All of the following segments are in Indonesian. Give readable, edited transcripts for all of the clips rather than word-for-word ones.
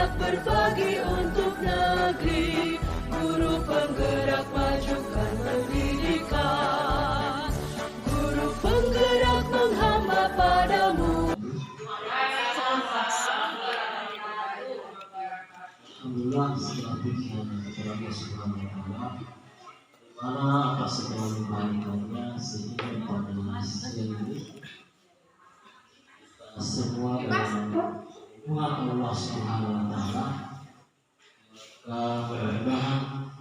bergerak berbagi untuk negeri, guru penggerak majukan pendidikan, guru penggerak menghamba padamu. Alhamdulillah segala puji kepada Allah Subhanahu wa Ta'ala, mana atas segala kebaikannya sehingga pada siang ini semua dalam Tuhan Allah Subhanahu wa Ta'ala, mudah-mudahan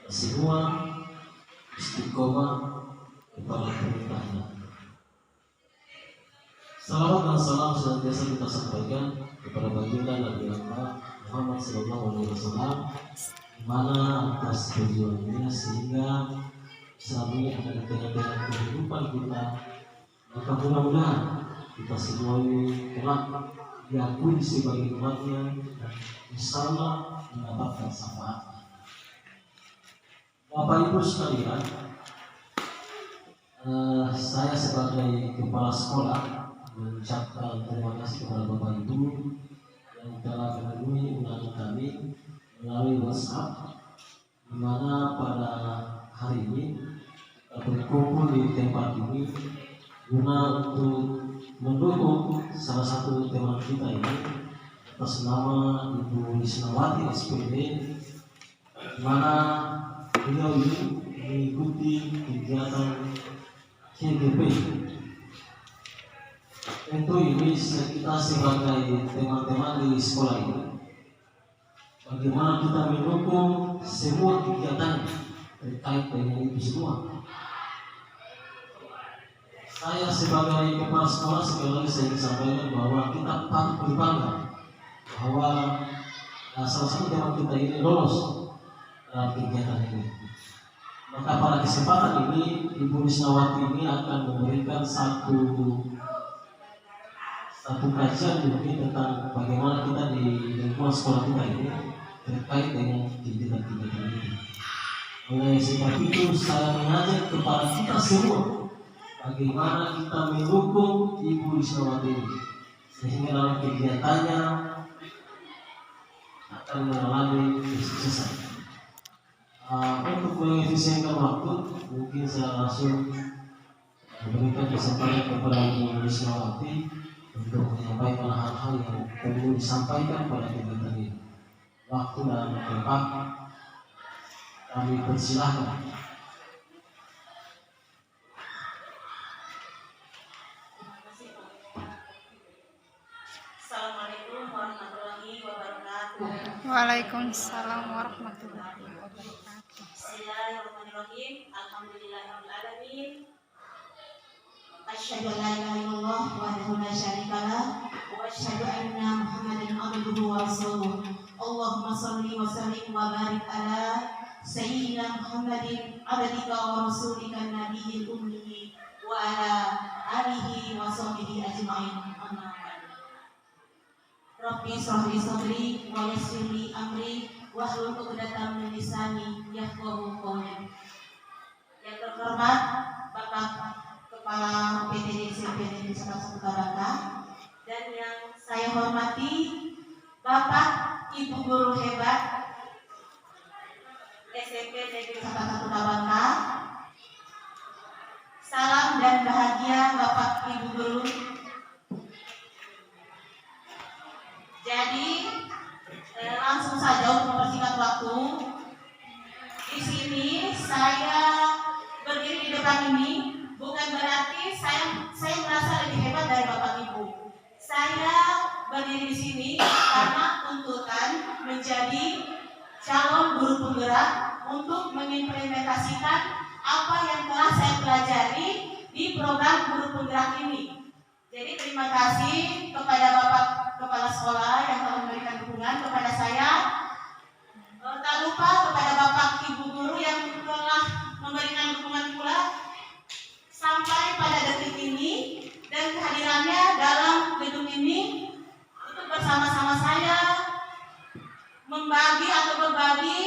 semua istiqomah kepada perintahnya. Salawat dan salam senantiasa kita sampaikan kepada baginda Nabi Muhammad SAW, mana atas perjuangannya sehingga kami ada di tengah-tengah kehidupan kita. Maka mudah-mudahan kita semua ini kelak diakui sebagai umatnya dan insya Allah mendapatkan syafaat. Bapak Ibu sekalian, saya sebagai kepala sekolah mengucapkan terima kasih kepada Bapak Ibu yang telah memenuhi undangan kami melalui WhatsApp, di mana pada hari ini kita berkumpul di tempat ini guna untuk mendukung salah satu teman kita ini atas nama Ibu Lisnawati SPD, di mana beliau ini mengikuti kegiatan KGP. Tentu ini kita sebagai teman-teman di sekolah ini, bagaimana kita mendukung semua kegiatan terkait dengan itu semua. Saya sebagai kepala sekolah sekali lagi saya ingin sampaikan bahwa kita patut berbangga bahwa salah satu teman kita ini lolos dalam kegiatan ini. Maka pada kesempatan ini Ibu Lisnawati ini akan memberikan satu kajian mungkin tentang bagaimana kita di lingkungan sekolah kita ini terkait dengan kegiatan-kegiatan ini. Oleh sebab itu saya mengajak kepada kita semua bagaimana kita mendukung Ibu Lisnawati ini sehingga dalam kegiatannya akan mengalami kesuksesan. Untuk mengefisienkan waktu, mungkin saya langsung memberikan kesempatan kepada Ibu Lisnawati untuk menyampaikan hal-hal yang perlu disampaikan pada kegiatan ini. Waktu dan tempat kami persilahkan. Assalamualaikum warahmatullahi wabarakatuh. Waalaikumsalam warahmatullahi wabarakatuh. Bismillahirrahmanirrahim. Alhamdulillahirabbil alamin. Asyhadu an la ilaha illallah wahdahu la syarikalah wa asyhadu anna Muhammadan abduhu wa rasuluh. Allahumma shalli wa sallim wa barik ala sayyidina Muhammadin abdika wa rasulika nabiyil ummi wa ala alihi wa sahbihi ajma'in. Amma ba'du. Rabbi shrah li sadri wa yassir li amri wahlul 'uqdatam min lisani yafqahu qawli. Yang terhormat Bapak Kepala PTD SMP Negeri 1 Bangka, dan yang saya hormati Bapak Ibu guru hebat SMP Negeri 1 Bangka. Salam dan bahagia Bapak Ibu guru. Jadi langsung saja untuk mempersingkat waktu. Di sini saya berdiri di depan ini bukan berarti saya merasa lebih hebat dari Bapak Ibu. Saya berdiri di sini karena tuntutan menjadi calon guru penggerak untuk mengimplementasikan apa yang telah saya pelajari di program guru penggerak ini. Jadi terima kasih kepada Bapak Kepala Sekolah yang telah memberikan dukungan kepada saya. Tak lupa kepada Bapak Ibu guru yang telah memberikan dukungan pula sampai pada detik ini, dan kehadirannya dalam gedung ini untuk bersama-sama saya membagi atau berbagi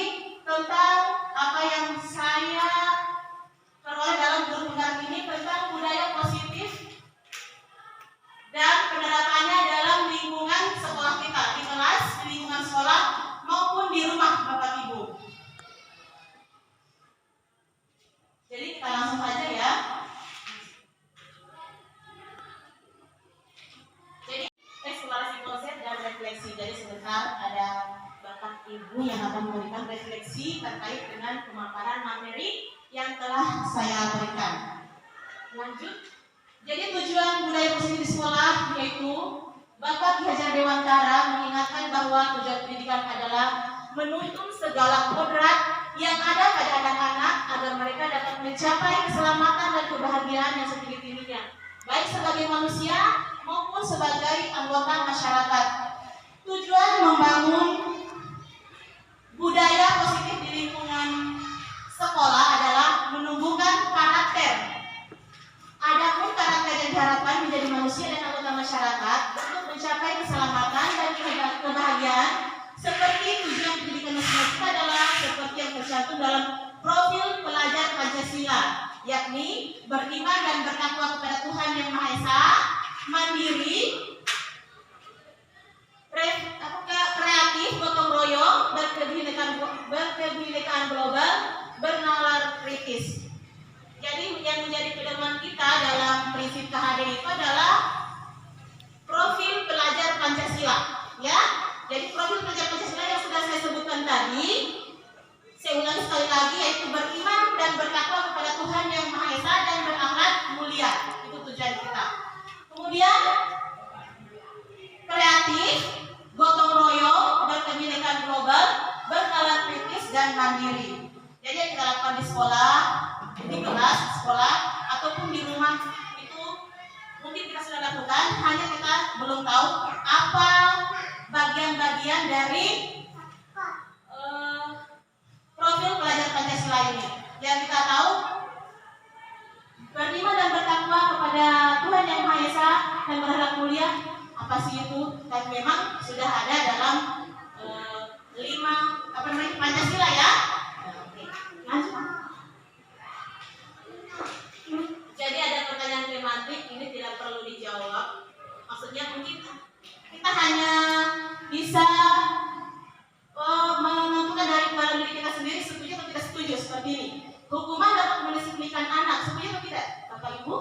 tentang apa yang saya peroleh dalam guru penggerak ini, tentang budaya positif dan penerapannya dalam lingkungan sekolah kita, di kelas, di ya. Jadi eksplorasi konsep dan refleksi. Jadi sebentar ada Bapak Ibu yang akan memberikan refleksi terkait dengan pemaparan materi yang telah saya berikan. Lanjut. Jadi tujuan budaya positif di sekolah yaitu Bapak Ki Hajar Dewantara mengingatkan bahwa tujuan pendidikan adalah menuntun segala kodrat yang ada pada anak-anak agar mereka dapat mencapai keselamatan dan kebahagiaan yang setinggi-tingginya, baik sebagai manusia maupun sebagai anggota masyarakat. Tujuan membangun budaya positif di lingkungan sekolah adalah menumbuhkan karakter. Adapun karakter yang diharapkan menjadi manusia dan anggota masyarakat untuk mencapai keselamatan dan kebahagiaan seperti tujuan pendidikan nasional kita adalah seperti yang tercantum dalam profil pelajar Pancasila, yakni beriman dan bertakwa kepada Tuhan Yang Maha Esa, mandiri, kreatif, gotong royong, berkebinekaan global, bernalar kritis. Jadi yang menjadi pedoman kita dalam prinsip KHD itu adalah profil pelajar Pancasila, ya. Jadi profil pelajar Pancasila yang sudah saya sebutkan tadi, saya ulangi sekali lagi, yaitu beriman dan bertakwa kepada Tuhan Yang Maha Esa dan berakhlak mulia. Itu tujuan kita. Kemudian kreatif, gotong royong, berkebinekaan global, bernalar kritis dan mandiri. Jadi yang kita lakukan di sekolah, di kelas, sekolah, ataupun di rumah itu mungkin kita sudah lakukan, hanya kita belum tahu apa bagian-bagian dari profil pelajar Pancasila ini. Yang kita tahu beriman dan bertakwa kepada Tuhan Yang Maha Esa dan berakhlak mulia, apa sih itu? Dan memang sudah ada dalam 5 Pancasila ya. Oke, lanjut. Jadi ada pertanyaan tematik, ini tidak perlu dijawab. Maksudnya mungkin kita hanya bisa menentukan dari dalam diri kita sendiri setuju atau tidak setuju seperti ini. Hukuman dapat mendisiplinkan anak, setuju atau tidak, Bapak Ibu?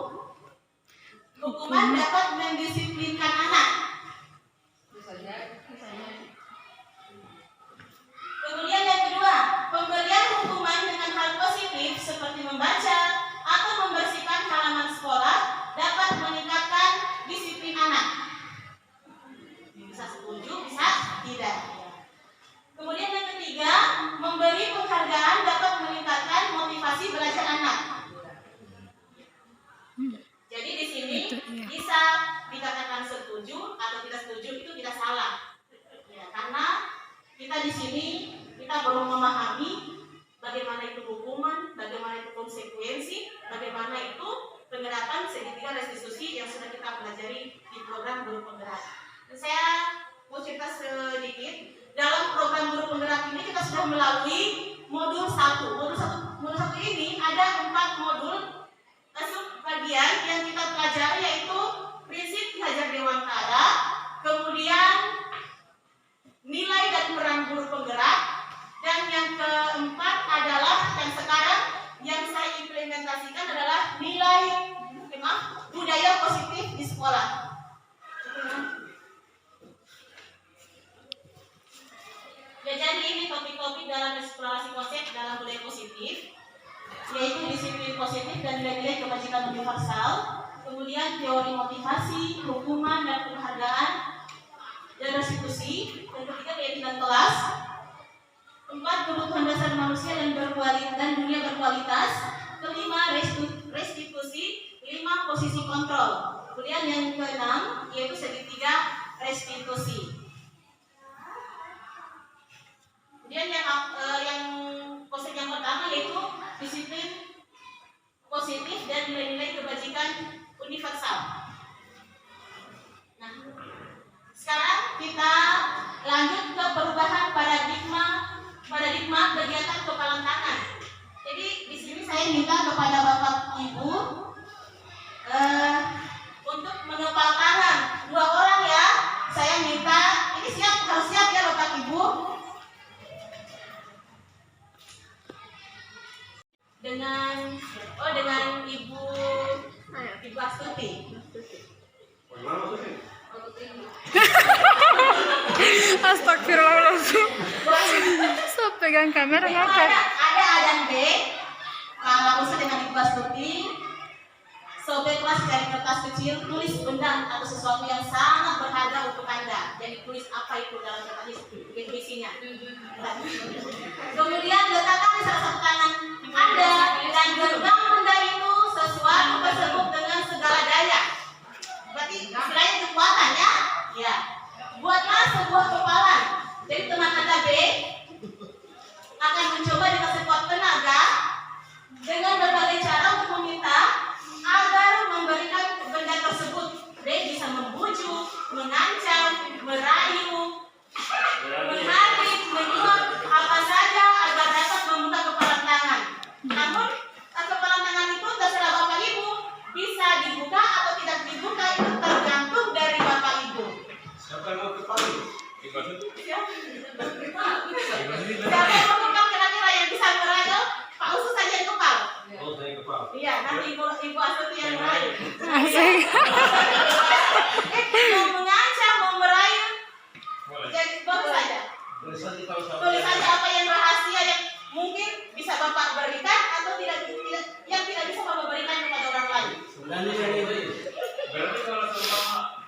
Hukuman dapat mendisiplinkan anak. Kemudian yang kedua, pemberian hukuman dengan hal positif seperti membaca atau membersihkan halaman sekolah dapat meningkatkan disiplin anak. Bisa setuju, bisa tidak. Kemudian yang ketiga, memberi penghargaan dapat meningkatkan motivasi belajar anak. Jadi di sini bisa dikatakan setuju atau tidak setuju, itu tidak salah. Ya, karena kita di sini kita belum memahami bagaimana itu hukuman, bagaimana itu konsekuensi, bagaimana itu penerapan segitiga restitusi yang sudah kita pelajari di program guru penggerak. Dan saya mau cerita sedikit, dalam program guru penggerak ini kita sudah melalui modul 1. Modul 1 ini ada 4 modul bagian yang kita pelajari, yaitu prinsip Ki Hajar Dewantara, kemudian nilai dan peran guru penggerak, dan yang keempat adalah yang sekarang yang saya implementasikan adalah nilai budaya positif di sekolah. Ya, jadi ini topik-topik dalam eksplorasi konsep dalam budaya positif, yaitu disiplin positif dan nilai-nilai kebajikan universal, kemudian teori motivasi, hukuman dan penghargaan, dan restitusi, dan ketiga keyakinan kelas, 4 kebutuhan dasar manusia dan dunia berkualitas, kelima restitusi, 5 posisi kontrol, kemudian yang keenam yaitu segitiga restitusi. Kemudian yang konsep yang pertama yaitu disiplin positif dan nilai-nilai kebajikan universal. Nah, sekarang kita lanjut ke perubahan paradigma kegiatan kepalan tangan. Jadi di sini saya minta kepada Bapak Ibu untuk mengepal tangan 2 orang ya. Saya minta ini harus siap ya Bapak Ibu. Dengan Ibu Tuti. Astagfirullahaladzim. So pegang kamera ngakak. Ada A dan B. Kalau usah dengan Ibu Astuti, sobek kelas dari kertas kecil, tulis benda atau sesuatu yang sangat berharga untuk Anda. Jadi tulis apa itu dalam kertas itu, isinya. Kemudian letakkan di salah satu tangan Anda dan genggam benda itu sesuatu tersebut dengan segala daya. Berarti istilahnya kekuatan ya? Ya. Buatlah sebuah kepalan. Jadi teman Anda B akan mencoba dengan sekuat tenaga dengan berbagai cara untuk meminta agar memberikan benda tersebut. D bisa membujuk, mengancam, merayu, menarik, menyuap, apa saja agar dapat membuka kepalan tangan. Namun kepalan tangan itu terserah Bapak Ibu, bisa dibuka atau tidak dibuka itu tergantung dari Bapak Ibu. Siapa yang mau kepala? Siapa yang mau kepal kira-kira yang bisa merayu? Pak Usus saja yang kepal. Oh, saya kepala. Iya, nanti Ibu Astuti yang merayu. Asik. Mau mengancam, mau merayu, jadi boleh saja. Tulis saja apa yang rahasia yang mungkin bisa Bapak berikan atau yang tidak bisa Bapak berikan kepada orang lain. Berarti kalau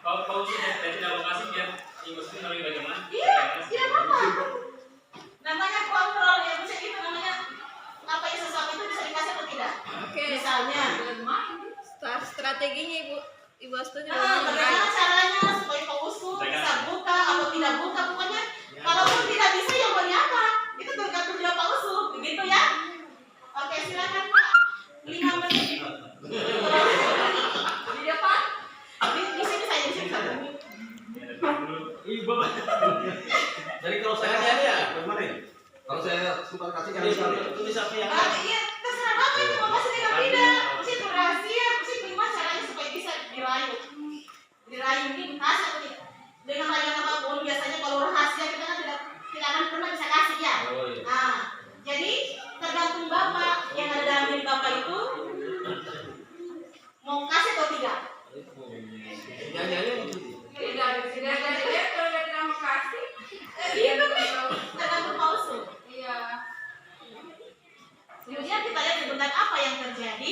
kau sudah tidak lokasi dia mesti melalui bagaimana? Iya, tidak apa-apa. Namanya kontrol ya, bisa gitu namanya. Apa yang sesuatu itu bisa dikasih atau tidak? Oke. Misalnya. Strateginya Ibu Astuti Bagaimana caranya supaya Pak Usus bisa buka atau tidak buka, pokoknya kalaupun tidak bisa ya mau apa? Itu tergantung dari Pak Usus, begitu ya? Oke, silakan Pak. 5 menit. Di depan? Di sini saja, di sini saja. Jadi kalau saya ya, bagaimana? Kalau saya suka kasih tulis apa yang Iya, terserah Bapak itu mau kasih dengan tidak. Mesti itu rahasia, mesti gimana caranya supaya bisa dirayu. Dirayu ini dikasih atau tidak? Dengan rayuan apapun, biasanya kalau rahasia kita kan tidak akan pernah bisa kasih ya. Oh, iya. Nah, jadi tergantung Bapak yang ada dalam diri Bapak itu mau kasih atau tidak. Iya, tergantung Pak Usus. Kemudian kita lihat sebenarnya apa yang terjadi.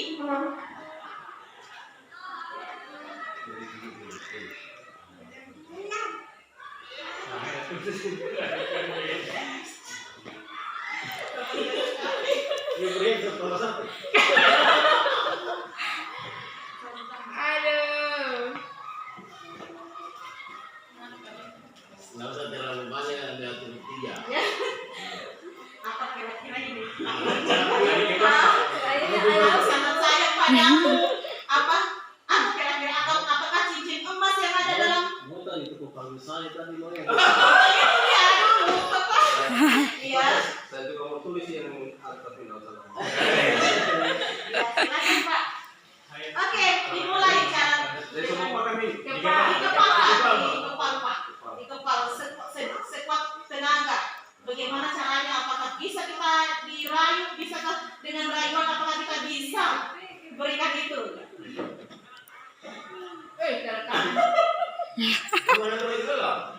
Aduh. Nggak usah terlalu banyak, ada tiga. Ya. Apa kira-kira ini? Sangat sayang padamu. Apa kira-kira apakah cincin emas yang ada dalam? Bukan itu kepala saya tadi mau yang. Iya, dulu Bapak. Iya. Saya juga mau tulis yang tapi nggak usah. Ya, silakan Pak. Oke, dimulai cara. Dari semua pakai ini. Di kepala Pak. Di kepala sekuat tenaga. Bagaimana caranya? Apakah bisa kita dirayu? Bisakah dengan rayuan? Apakah kita bisa berikan itu? Gimana kalau itu lah?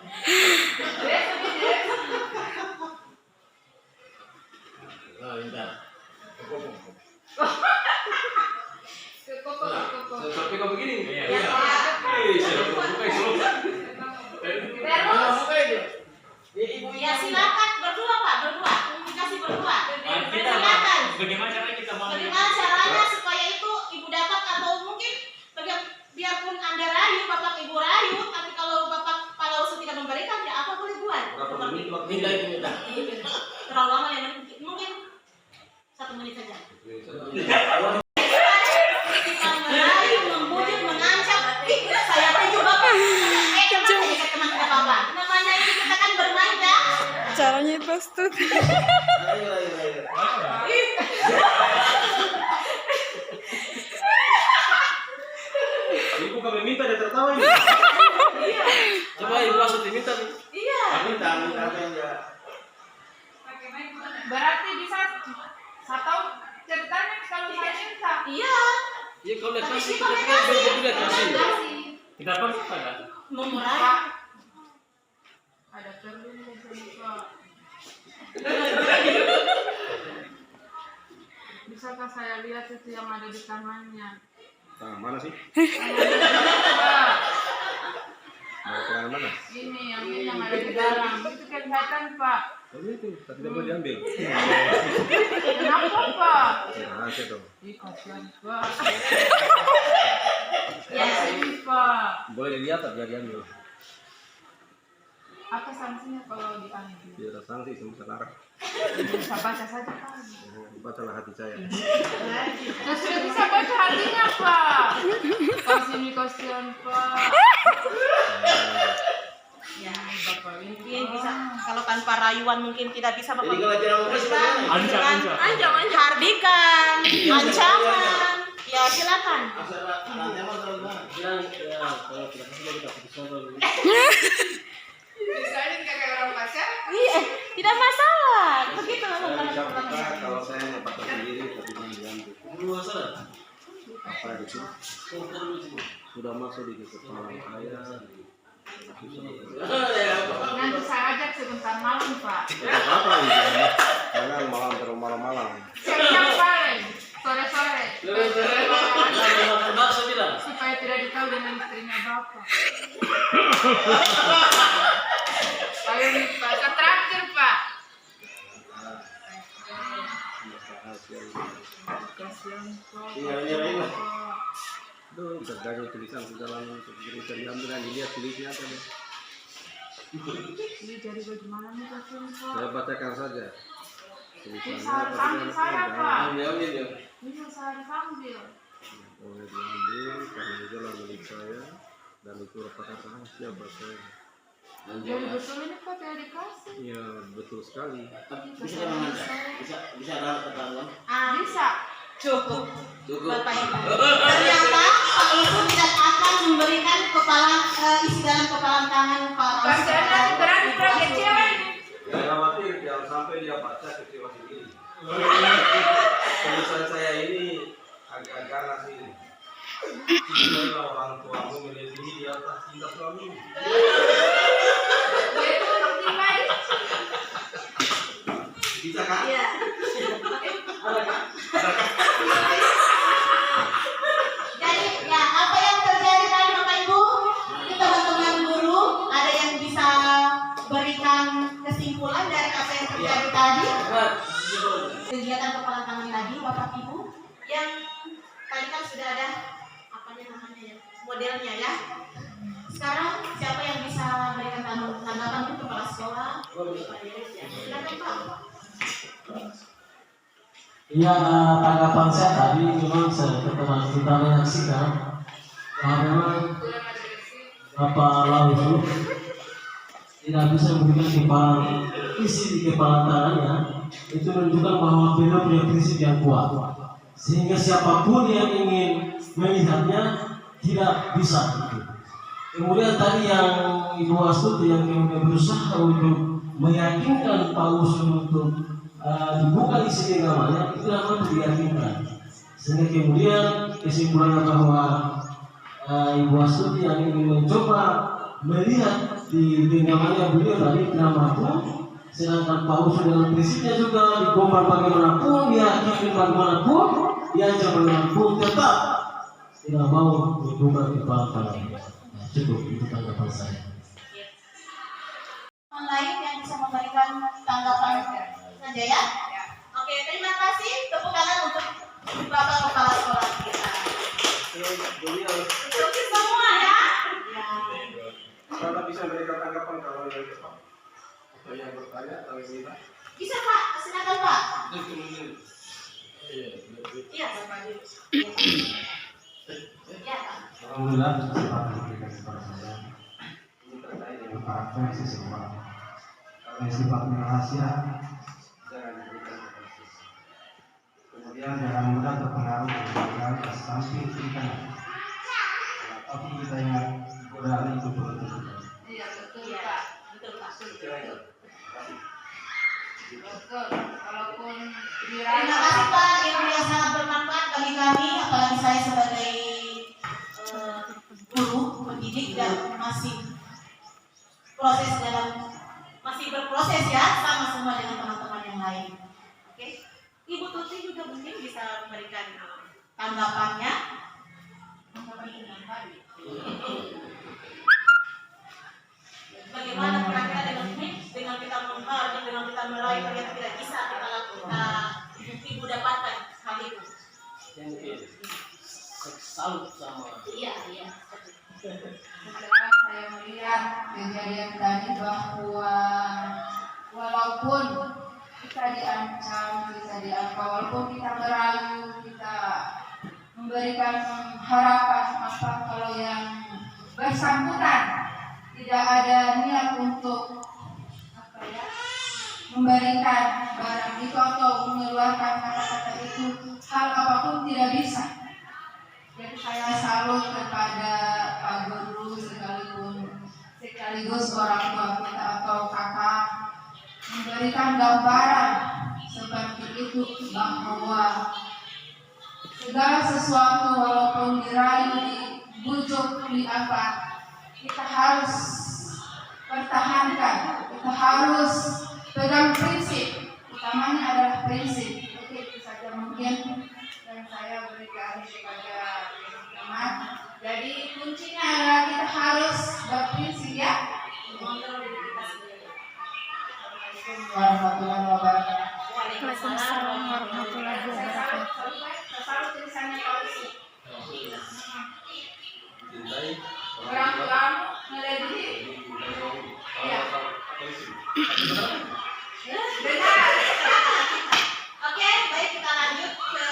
Nah, indah. Sampai kau begini. Iya. Saya buka itu. Ya silakan berdua Pak, berdua. Dikasih berdua. Silakan. Bagaimana caranya kita mau? Bagaimana caranya supaya itu Ibu dapat atau mungkin biarpun Anda rayu, Bapak Ibu rayu, tapi kalau Bapak Usus tidak memberikan ya apa boleh buat? Terlalu lama ya, mungkin 1 menit saja. Kita merayu, membujuk, mengancam. Saya tuju Bapak. Teman kita Bapak. Namanya ini kita kan bermain ya. Caranya itu Astuti. Ibu kami minta dia tertawa ini. Iya. Coba Ibu Astuti minta nih. Iya. Minta apa yang dia. Berarti bisa satu ceritanya kalau saya minta. Iya. Iya kalau lihat Tapi kasih, sih kalau kita lihat kasih. Kita pun pada. Memurah. Ada perlu Pak. Bisakah saya lihat itu yang ada di tangannya? Nah, mana sih? Pak, Mau ke mana? ini yang ada di dalam. Itu kelihatan Pak. Oh itu, tapi tidak boleh diambil. Kenapa Pak? Rahasia dong. Ih kasihan Pak. Ya. Ini Pak. Boleh dilihat tapi tidak diambil. Apa sanksinya kalau diambil? Tidak ada sanksi, semua sekarang. Bisa baca saja Pak. Bacalah hati saya. Nah, sudah bisa baca hatinya Pak. Kasihan Pak. Ya. Bapak ini Mungkin bisa kalau tanpa rayuan mungkin tidak bisa Bapak. Ancam. Hardikan, ancaman. Ya silakan. Bilang ya kalau tidak kasih kita putus dulu. Misalnya kayak orang pacar. Iya, tidak masalah. Begitu memang Kalau saya dapat sendiri tapi belum diambil. Belum masalah. Apa itu? Sudah masuk di kepala saya. Nanti saya ajak sebentar malam Pak. Tidak apa ini? Jangan malam terlalu malam-malam. Siang paling sore-sore. Maksa bilang. Supaya tidak ditahu dengan istrinya Bapak. Ayo nih Pak, saya terakhir Pak. Kasihan Pak. Tinggal nyerahin lah. Aduh, bisa gagal tulisan segala bisa diambil dan dilihat tulisnya apa deh. Ini jadi bagaimana nih kasihan Pak? Saya bacakan saja. Ini Tulisannya saya tapi sambil jangan- saya Pak. Diambil ya. Ini saya sambil. boleh diambil karena itu adalah milik saya dan itu merupakan rahasia buat saya. Jadi betul ini Pak tidak dikasih. Iya betul sekali. Bisa kan Anda? Bisa ada ketahuan? bisa. Cukup. Cukup. Bapak Ibu. Ternyata Pak Ibu tidak akan memberikan isi dalam kepala tangan Pak. Berani kecil ini. Ya khawatir jangan sampai dia baca kecewa sendiri. Tulisan saya ini agak ganas ini. Cinta orang tuamu melebihi di atas cinta suami. Bisa kan? Iya. Jadi ya apa yang terjadi tadi Bapak Ibu? Itu teman-teman guru ada yang bisa berikan kesimpulan dari apa yang terjadi tadi? Kegiatan kepala tangan tadi Bapak Ibu yang tadi kan sudah ada apa namanya ya modelnya ya. Sekarang siapa yang bisa berikan tanggapan untuk kepala sekolah? Silakan Pak. Iya, tanggapan saya tadi memang setelah kita menyaksikan bahwa Bapak Lau itu tidak bisa memberikan isi di kepala tangannya, itu menunjukkan bahwa beliau punya prinsip yang kuat, sehingga siapapun yang ingin melihatnya tidak bisa. Kemudian tadi yang Ibu Astuti yang kemudian berusaha untuk meyakinkan Pak Usul untuk dibuka isi genggamannya, itu namanya diyakinkan. Sehingga kemudian kesimpulannya bahwa Ibu Astuti yang ingin mencoba melihat di genggamannya beliau tadi tidak mampu, sedangkan Pak Usul dalam prinsipnya juga digombal bagaimanapun, diyakini bagaimanapun, diajar bagaimanapun, tetap tidak mau dibuka kepala tangannya. Cukup itu tanggapan saya. Yang lain yang bisa memberikan tanggapan saja ya. Oke, terima kasih. Tepuk tangan untuk Bapak Kepala Sekolah kita. Untuk semua ya. Kalau bisa berikan tanggapan kalau yang cepat. Atau yang bertanya atau yang tidak. Bisa Pak, silakan Pak. Iya, Bapak. Iya, Pak. Alhamdulillah kesempatan diberikan kepada saya ini terkait dengan karakter seseorang. Kalau sifatnya rahasia, jangan diberikan kepada siswa. Kemudian jangan mudah terpengaruh dengan sampai kita. Tapi kita yang godaan itu betul. Iya betul Iya, Pak. betul Pak. Betul. Walaupun Terima kasih Pak, ilmu yang sangat bermanfaat bagi kami, apalagi saya sebagai tanggapannya. Bagaimana kira-kira dengan kita dengan kita meraih ternyata tidak bisa kita lakukan, ibu dapatkan hal itu. Salut sama. Iya. Setelah saya melihat kejadian tadi bahwa walaupun kita diancam, walaupun kita merayu, kita memberikan harapan apa kalau yang bersangkutan tidak ada niat untuk memberikan barang itu atau mengeluarkan kata-kata itu, hal apapun tidak bisa. Jadi saya salut kepada Pak Guru sekaligus orang tua kita atau kakak memberikan gambaran seperti itu bahwa segala sesuatu walaupun dirayu, dibujuk, diapa, kita harus pertahankan, kita harus pegang prinsip, utamanya adalah prinsip. Oke, itu saja mungkin yang saya berikan kepada teman-teman. Jadi kuncinya adalah kita harus berprinsip ya. Assalamualaikum warahmatullahi wabarakatuh. Waalaikumsalam warahmatullahi wabarakatuh. Selalu tulisannya polisi. Cintai Orang tua melebihi. Iya. Benar. Oke, baik, kita lanjut ke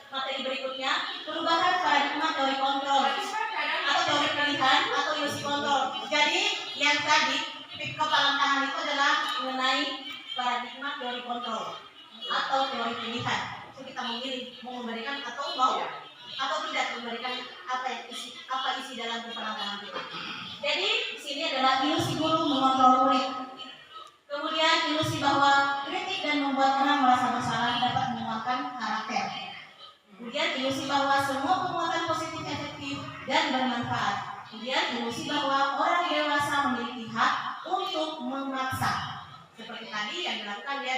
materi berikutnya. Perubahan paradigma teori kontrol atau teori pilihan atau ilusi kontrol. Jadi yang tadi kepalan tangan itu adalah mengenai paradigma teori kontrol atau teori pilihan. Jadi kita memilih mau memberikan atau mau atau tidak memberikan apa isi dalam kepalan tangan kita. Jadi di sini adalah ilusi guru mengontrol murid. Kemudian ilusi bahwa kritik dan membuat orang merasa bersalah dapat menguatkan karakter. Kemudian ilusi bahwa semua penguatan positif efektif dan bermanfaat. Kemudian ilusi bahwa orang dewasa memiliki hak untuk memaksa. Seperti tadi yang dilakukan dia,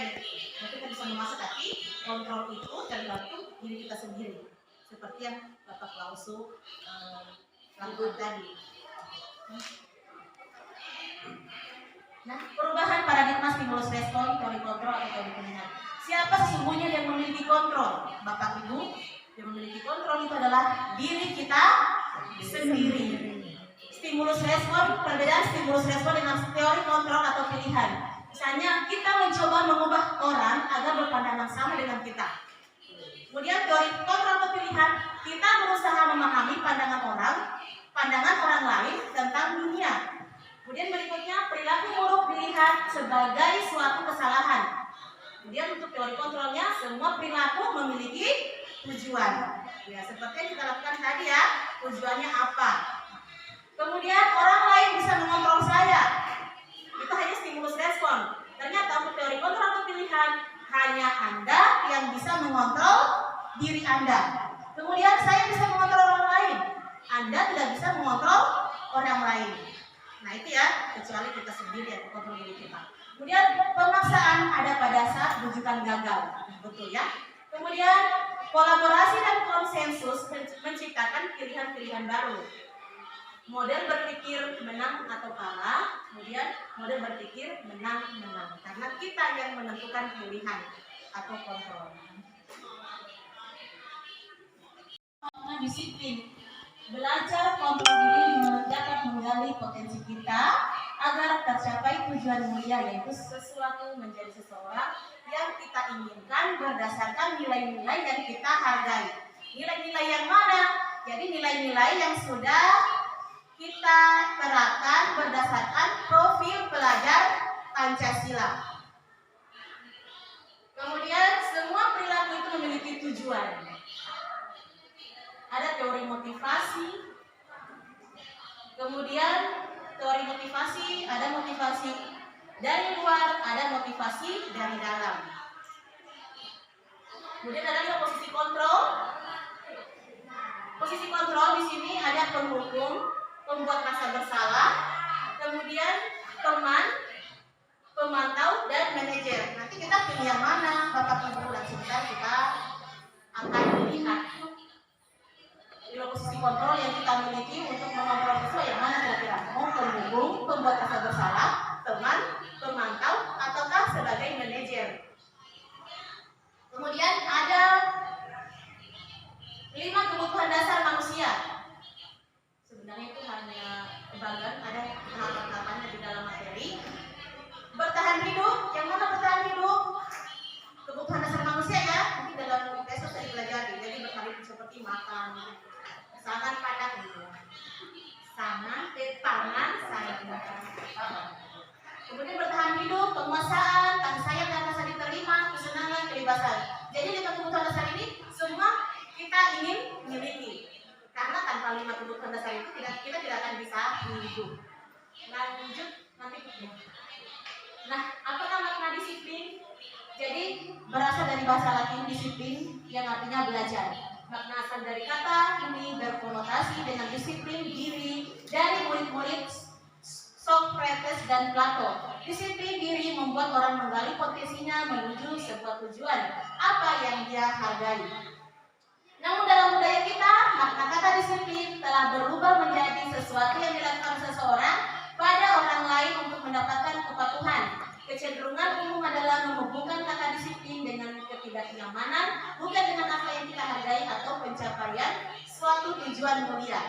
kita bisa memaksa, tapi kontrol itu tergantung diri kita sendiri. Seperti yang Bapak Klausu lakukan tadi. Nah, perubahan paradigma stimulus respon, teori kontrol atau teori pilihan. Siapa sesungguhnya yang memiliki kontrol? Bapak Ibu, yang memiliki kontrol itu adalah diri kita sendiri. Stimulus respon, perbedaan stimulus respon dengan teori kontrol atau pilihan. Misalnya kita mencoba mengubah orang agar berpandangan sama dengan kita. Kemudian teori kontrol atau pilihan, kita berusaha memahami pandangan orang lain tentang dunia. Kemudian berikutnya perilaku buruk dilihat sebagai suatu kesalahan. Kemudian untuk teori kontrolnya, semua perilaku memiliki tujuan. Ya, seperti yang kita lakukan tadi ya, tujuannya apa? Kemudian orang lain bisa mengontrol saya. Itu hanya stimulus respon. Ternyata untuk teori kontrol atau pilihan, hanya Anda yang bisa mengontrol diri Anda. Kemudian saya bisa mengontrol orang lain. Anda tidak bisa mengontrol orang lain. Nah itu ya, kecuali kita sendiri yang kontrol diri kita. Kemudian pemaksaan ada pada saat rujukan gagal. Betul ya. Kemudian kolaborasi dan konsensus menciptakan pilihan-pilihan baru. Model berpikir menang atau kalah, kemudian model berpikir menang-menang. Karena kita yang menentukan pilihan atau kontrol. Disiplin. Belajar kontrol diri dapat menggali potensi kita agar tercapai tujuan mulia, yaitu sesuatu menjadi seseorang yang kita inginkan berdasarkan nilai-nilai yang kita hargai. Nilai-nilai yang mana? Jadi nilai-nilai yang sudah kita terapkan berdasarkan profil pelajar Pancasila. Kemudian semua perilaku itu memiliki tujuan. Ada teori motivasi. Kemudian teori motivasi, ada motivasi dari luar, ada motivasi dari dalam. Kemudian ada juga posisi kontrol. Posisi kontrol di sini ada penghukum, pembuat rasa bersalah, kemudian teman, pemantau, dan manajer. Nanti kita pilih yang mana, Bapak Ibu, dan sebentar kita akan melihat. Lima posisi kontrol yang kita miliki untuk mengontrol siswa yang mana kira-kira? Mau pendukung, pembuat rasa bersalah, teman, pemantau, ataukah sebagai manajer? Kemudian ada 5 kebutuhan dasar manusia. Sebenarnya itu hanya kebanggaan, ada tahapan-tahapannya di dalam materi. Bertahan hidup, yang mana bertahan hidup? Kebutuhan dasar manusia ya, mungkin dalam IPS saya dipelajari. Jadi bertahan hidup seperti makan, sangan padat gitu. Pangan, sayang. Kemudian bertahan hidup, penguasaan, kasih sayang dan rasa diterima, kesenangan, kebebasan. Jadi 5 kebutuhan dasar ini semua kita ingin miliki. Karena tanpa 5 kebutuhan dasar itu kita tidak akan bisa hidup. Lanjut nanti. Nah, apakah makna disiplin? Jadi berasal dari bahasa Latin disiplin yang artinya belajar. Makna asal dari kata ini berkonotasi dengan disiplin diri dari murid-murid Socrates dan Plato. Disiplin diri membuat orang menggali potensinya menuju sebuah tujuan apa yang dia hargai. Namun dalam budaya kita, makna kata disiplin telah berubah menjadi sesuatu yang dilakukan seseorang pada orang lain untuk mendapatkan kepatuhan. Kecenderungan umum adalah menghubungkan kata disiplin dengan ketidaknyamanan, bukan dengan apa yang kita hargai atau pencapaian suatu tujuan mulia.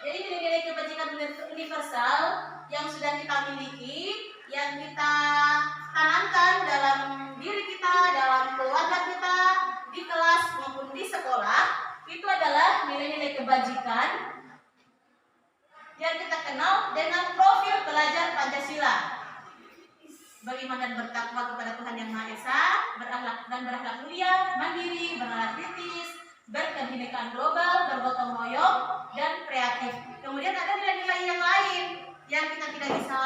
Jadi nilai-nilai kebajikan universal yang sudah kita miliki, yang kita tanamkan dalam diri kita, dalam keluarga kita, di kelas maupun di sekolah, itu adalah nilai-nilai kebajikan yang kita kenal dengan profil pelajar Pancasila. Beriman dan bertakwa kepada Tuhan Yang Maha Esa, berakhlak mulia, mandiri, bernalar kritis, berkebinekaan global, bergotong royong, dan kreatif. Kemudian ada nilai-nilai yang lain yang kita tidak bisa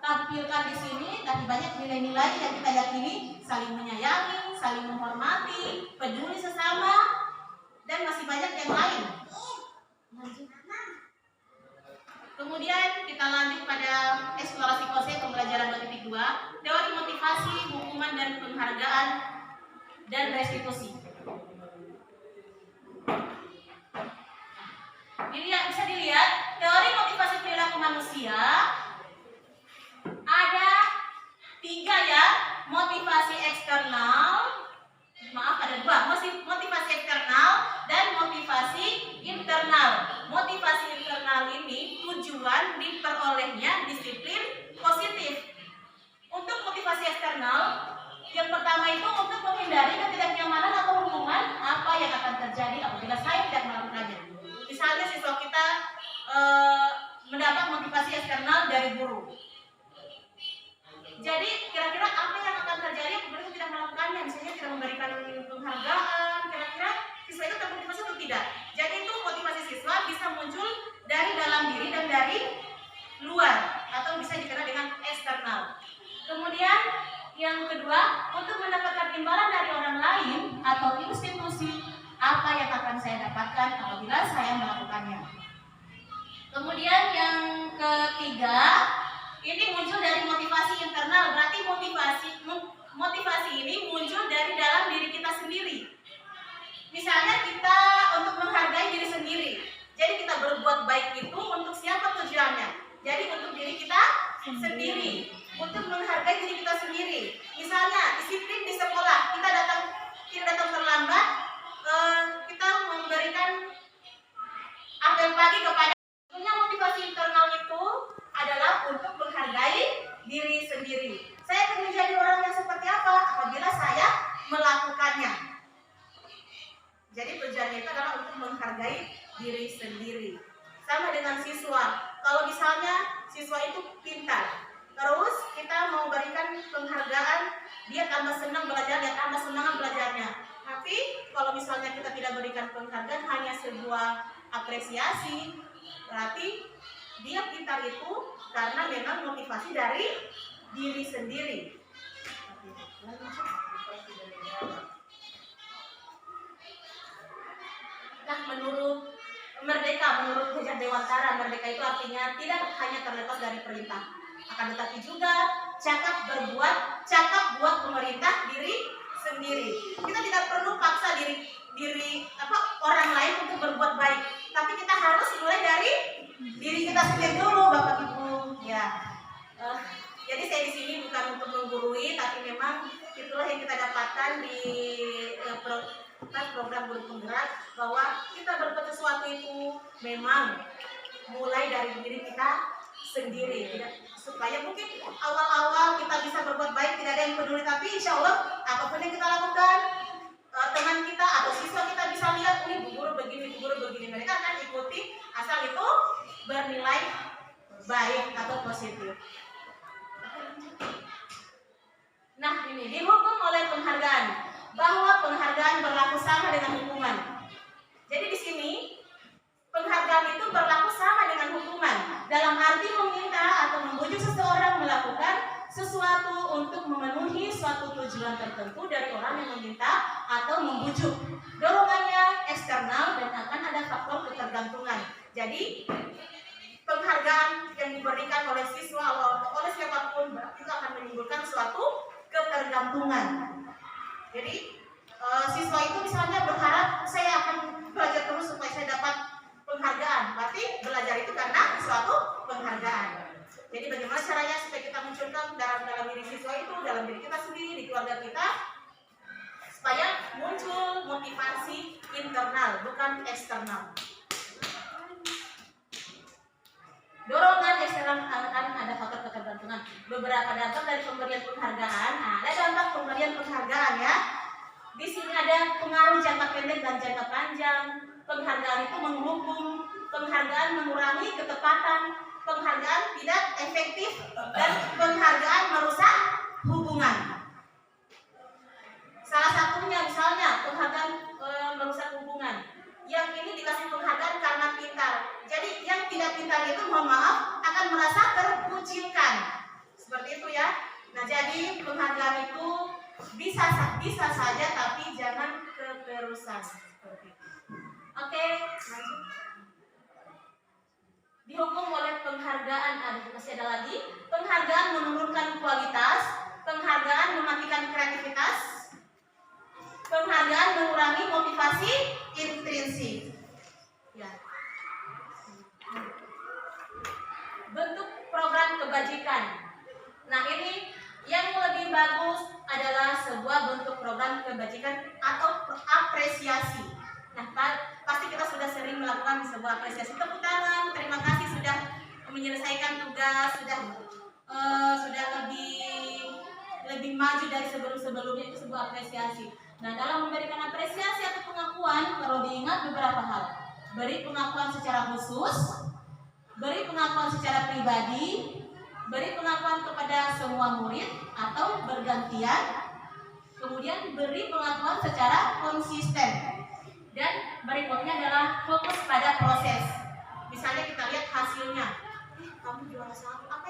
tampilkan di sini, tapi banyak nilai-nilai yang kita yakini: saling menyayangi, saling menghormati, peduli sesama, dan masih banyak yang lain. Kemudian kita lanjut pada eksplorasi konsep pembelajaran 2.2, teori motivasi, hukuman dan penghargaan dan restitusi. Bisa dilihat teori motivasi perilaku manusia ada 3 ya, motivasi eksternal, ada 2, motivasi eksternal dan motivasi internal. Motivasi internal ini tujuan diperolehnya disiplin positif. Untuk motivasi eksternal, yang pertama itu untuk menghindari ketidaknyamanan atau hubungan apa yang akan terjadi apabila saya tidak melakukannya. Misalnya siswa kita mendapat motivasi eksternal dari guru. Jadi kira-kira apa yang akan terjadi apabila tidak melakukannya? Misalnya tidak memberikan penghargaan, kira-kira siswa itu termotivasi atau tidak? Jadi itu motivasi siswa bisa muncul dari dalam diri dan dari luar, atau bisa dikenal dengan eksternal. Kemudian yang kedua, untuk mendapatkan imbalan dari orang lain atau institusi, apa yang akan saya dapatkan apabila saya melakukannya. Kemudian yang ketiga, ini muncul dari motivasi internal. Berarti motivasi ini muncul dari dalam diri kita sendiri. Misalnya kita untuk menghargai diri sendiri. Jadi kita berbuat baik itu untuk siapa tujuannya? Jadi untuk diri kita sendiri, untuk menghargai diri kita sendiri. Misalnya disiplin di sekolah, kita tidak datang terlambat, kita memberikan apel pagi kepada. Punya motivasi internal itu adalah untuk menghargai diri sendiri. Saya akan menjadi orang yang seperti apa apabila saya melakukannya. Jadi tujuannya itu adalah untuk menghargai diri sendiri. Sama dengan siswa. Kalau misalnya siswa itu pintar, terus kita mau berikan penghargaan, dia tambah senang belajar, dia tambah semangat belajarnya. Tapi kalau misalnya kita tidak berikan penghargaan, hanya sebuah apresiasi, berarti dia pintar itu karena memang motivasi dari diri sendiri. Nah, menurut Hujat Dewantara, merdeka itu artinya tidak hanya terlepas dari perintah, akan tetapi juga cakap buat pemerintah diri sendiri. Kita tidak perlu paksa diri positif dulu Bapak Ibu. Ya. Jadi saya di sini bukan untuk menggurui, tapi memang itulah yang kita dapatkan di program guru penggerak, bahwa kita berbuat sesuatu itu memang mulai dari diri kita sendiri, supaya mungkin awal-awal kita bisa berbuat baik, tidak ada yang peduli, tapi insya Allah apapun yang kita lakukan, teman kita atau siswa kita bisa lihat, ini guru begini, mereka akan ikuti asal itu bernilai baik atau positif. Nah, ini dihukum oleh penghargaan, bahwa penghargaan berlaku sama dengan hukuman. Jadi di sini penghargaan itu berlaku sama dengan hukuman, dalam arti meminta atau membujuk seseorang melakukan sesuatu untuk memenuhi suatu tujuan tertentu dari orang yang meminta atau membujuk. Dorongannya eksternal dan akan ada faktor ketergantungan. Jadi penghargaan yang diberikan oleh siswa atau oleh siapapun itu akan menimbulkan suatu ketergantungan. Jadi siswa itu misalnya berharap saya akan belajar terus supaya saya dapat penghargaan. Berarti belajar itu karena suatu penghargaan. Jadi bagaimana caranya supaya kita munculkan dalam diri siswa itu, dalam diri kita sendiri, di keluarga kita, supaya muncul motivasi internal, bukan eksternal. Dorongan eksternal akan ada faktor ketergantungan. Beberapa dampak dari pemberian penghargaan. Nah, ada dampak pemberian penghargaan ya. Di sini ada pengaruh jangka pendek dan jangka panjang. Penghargaan itu menghukum, penghargaan mengurangi ketepatan, penghargaan tidak efektif, dan penghargaan merusak hubungan. Salah satunya misalnya penghargaan merusak hubungan. Yang ini dikasih penghargaan karena pintar. Jadi yang tidak pintar itu, mohon maaf, akan merasa terkucilkan. Seperti itu ya. Nah, jadi penghargaan itu bisa saja, tapi jangan keterusan. Seperti itu. Oke, lanjut. Dihukum oleh penghargaan, masih ada lagi. Penghargaan menurunkan kualitas, penghargaan mematikan kreativitas, penghargaan mengurangi motivasi intrinsik. Ya. Bentuk program kebajikan. Nah, ini yang lebih bagus adalah sebuah bentuk program kebajikan atau apresiasi. Nah, pasti kita sudah sering melakukan sebuah apresiasi. Tepuk tangan, terima kasih sudah menyelesaikan tugas, sudah lebih maju dari sebelum-sebelumnya, itu sebuah apresiasi. Nah, dalam memberikan apresiasi atau pengakuan, perlu diingat beberapa hal. Beri pengakuan secara khusus, beri pengakuan secara pribadi, beri pengakuan kepada semua murid atau bergantian, kemudian beri pengakuan secara konsisten, dan berikutnya adalah fokus pada proses. Misalnya kita lihat hasilnya, kamu juara satu, apa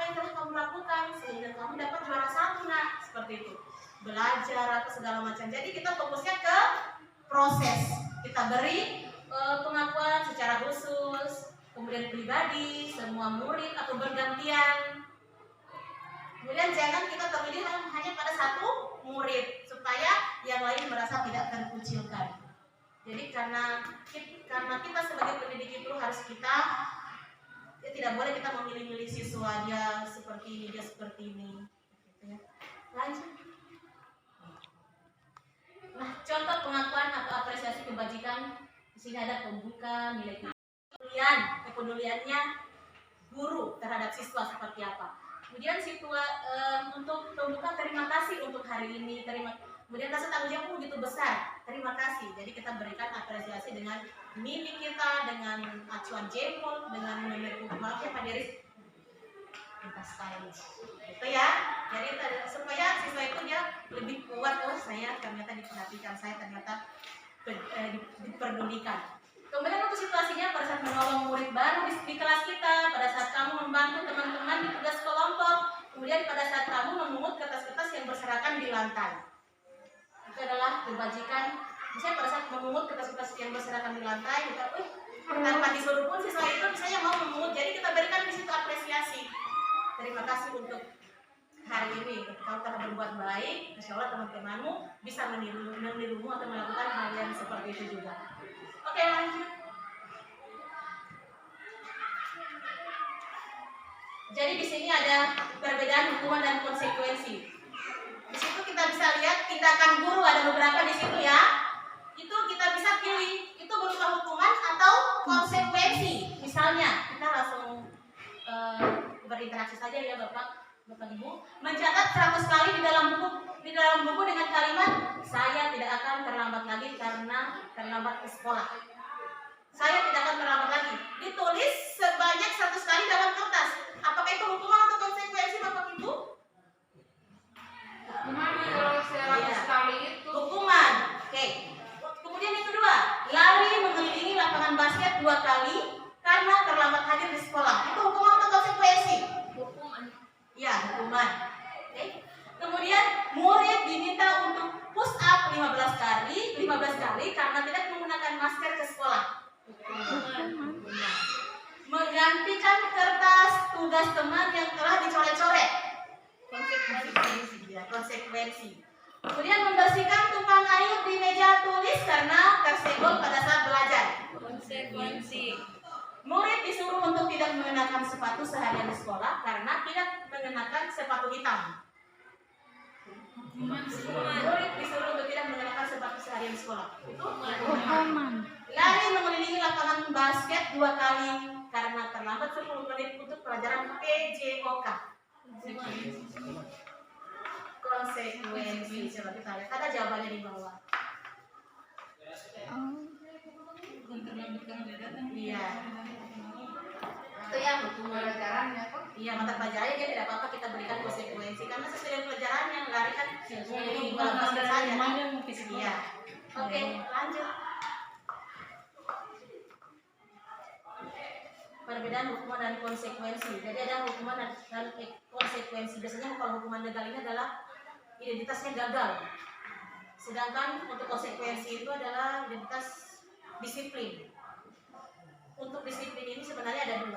yang telah kamu lakukan sehingga kamu dapat juara satu, nah seperti itu. Belajar atau segala macam. Jadi kita fokusnya ke proses. Kita beri pengakuan secara khusus, kemudian pribadi, semua murid atau bergantian. Kemudian jangan kita terpilih hanya pada satu murid, supaya yang lain merasa tidak terkucilkan. Jadi karena kita sebagai pendidik itu harus tidak boleh kita memilih-milih siswa, dia seperti ini, dia seperti ini. Lanjut. Nah, contoh pengakuan atau apresiasi kebajikan, di sini ada pembuka, nilai kepeduliannya guru terhadap siswa seperti apa. Kemudian untuk pembuka, terima kasih untuk hari ini, kemudian rasa tanggung jawab begitu besar, terima kasih. Jadi kita berikan apresiasi dengan mimik kita, dengan acuan jempol, dengan mimik maaf ya Pak Deris, kita stylish, gitu ya. Jadi supaya siswa itu dia lebih kuat, oh saya ternyata diperhatikan, saya ternyata diperdulikan. Kemudian untuk situasinya pada saat menolong murid baru di kelas kita, pada saat kamu membantu teman-teman di tugas kelompok, kemudian pada saat kamu memungut kertas-kertas yang berserakan di lantai. Itu adalah kebajikan. Misalnya pada saat memungut kertas-kertas yang berserakan di lantai, kita tanpa disuruh pun siswa itu misalnya mau memungut, jadi kita berikan di situ apresiasi. Terima kasih untuk hari ini. Kalau telah berbuat baik, insya Allah teman-temanmu bisa menirumu atau melakukan hal yang seperti itu juga. Oke, lanjut. Jadi di sini ada perbedaan hukuman dan konsekuensi. Di situ kita bisa lihat tindakan guru ada beberapa di situ ya. Itu kita bisa pilih itu berupa hukuman atau konsekuensi. Misalnya kita langsung berinteraksi saja ya Bapak Ibu. Mencatat 100 kali di dalam buku dengan kalimat saya tidak akan terlambat lagi karena terlambat ke sekolah. Saya tidak akan terlambat lagi. Ditulis sebanyak 100 kali dalam kertas. Apakah itu hukuman atau konsekuensi Bapak Ibu? Gimana kalau 100 kali itu? Hukuman. Oke. Kemudian yang kedua, lari mengelilingi lapangan basket 2 kali karena terlambat hadir di sekolah. Itu hukuman atau konsekuensi? Hukuman. Ya, hukuman. Oke. Kemudian murid diminta untuk push up 15 kali karena tidak menggunakan masker ke sekolah. Menggantikan kertas tugas teman yang telah dicoret-coret. Konsekuensi. Kemudian membersihkan tumpang air di meja tulis karena tersenggol pada saat belajar. Konsekuensi. Murid disuruh untuk tidak mengenakan sepatu seharian di sekolah karena tidak mengenakan sepatu hitam. Murid disuruh untuk tidak mengenakan sepatu seharian di sekolah. Itu Hukuman. lari mengelilingi lapangan basket 2 kali karena terlambat 10 menit untuk pelajaran PJOK. Konsekuensi. Coba kita lihat. Ada jawabannya di bawah. Iya. Itu ya hukuman pelajarannya kok. Iya, mata pelajarannya dia tidak apa-apa kita berikan konsekuensi karena sesuai dengan pelajarannya lari kan di bola basket saja. Iya. Oke, lanjut. Perbedaan hukuman dan konsekuensi. Jadi ada hukuman dan konsekuensi. Biasanya kalau hukuman legal ini adalah identitasnya gagal. Sedangkan untuk konsekuensi itu adalah identitas disiplin. Untuk disiplin ini sebenarnya ada 2,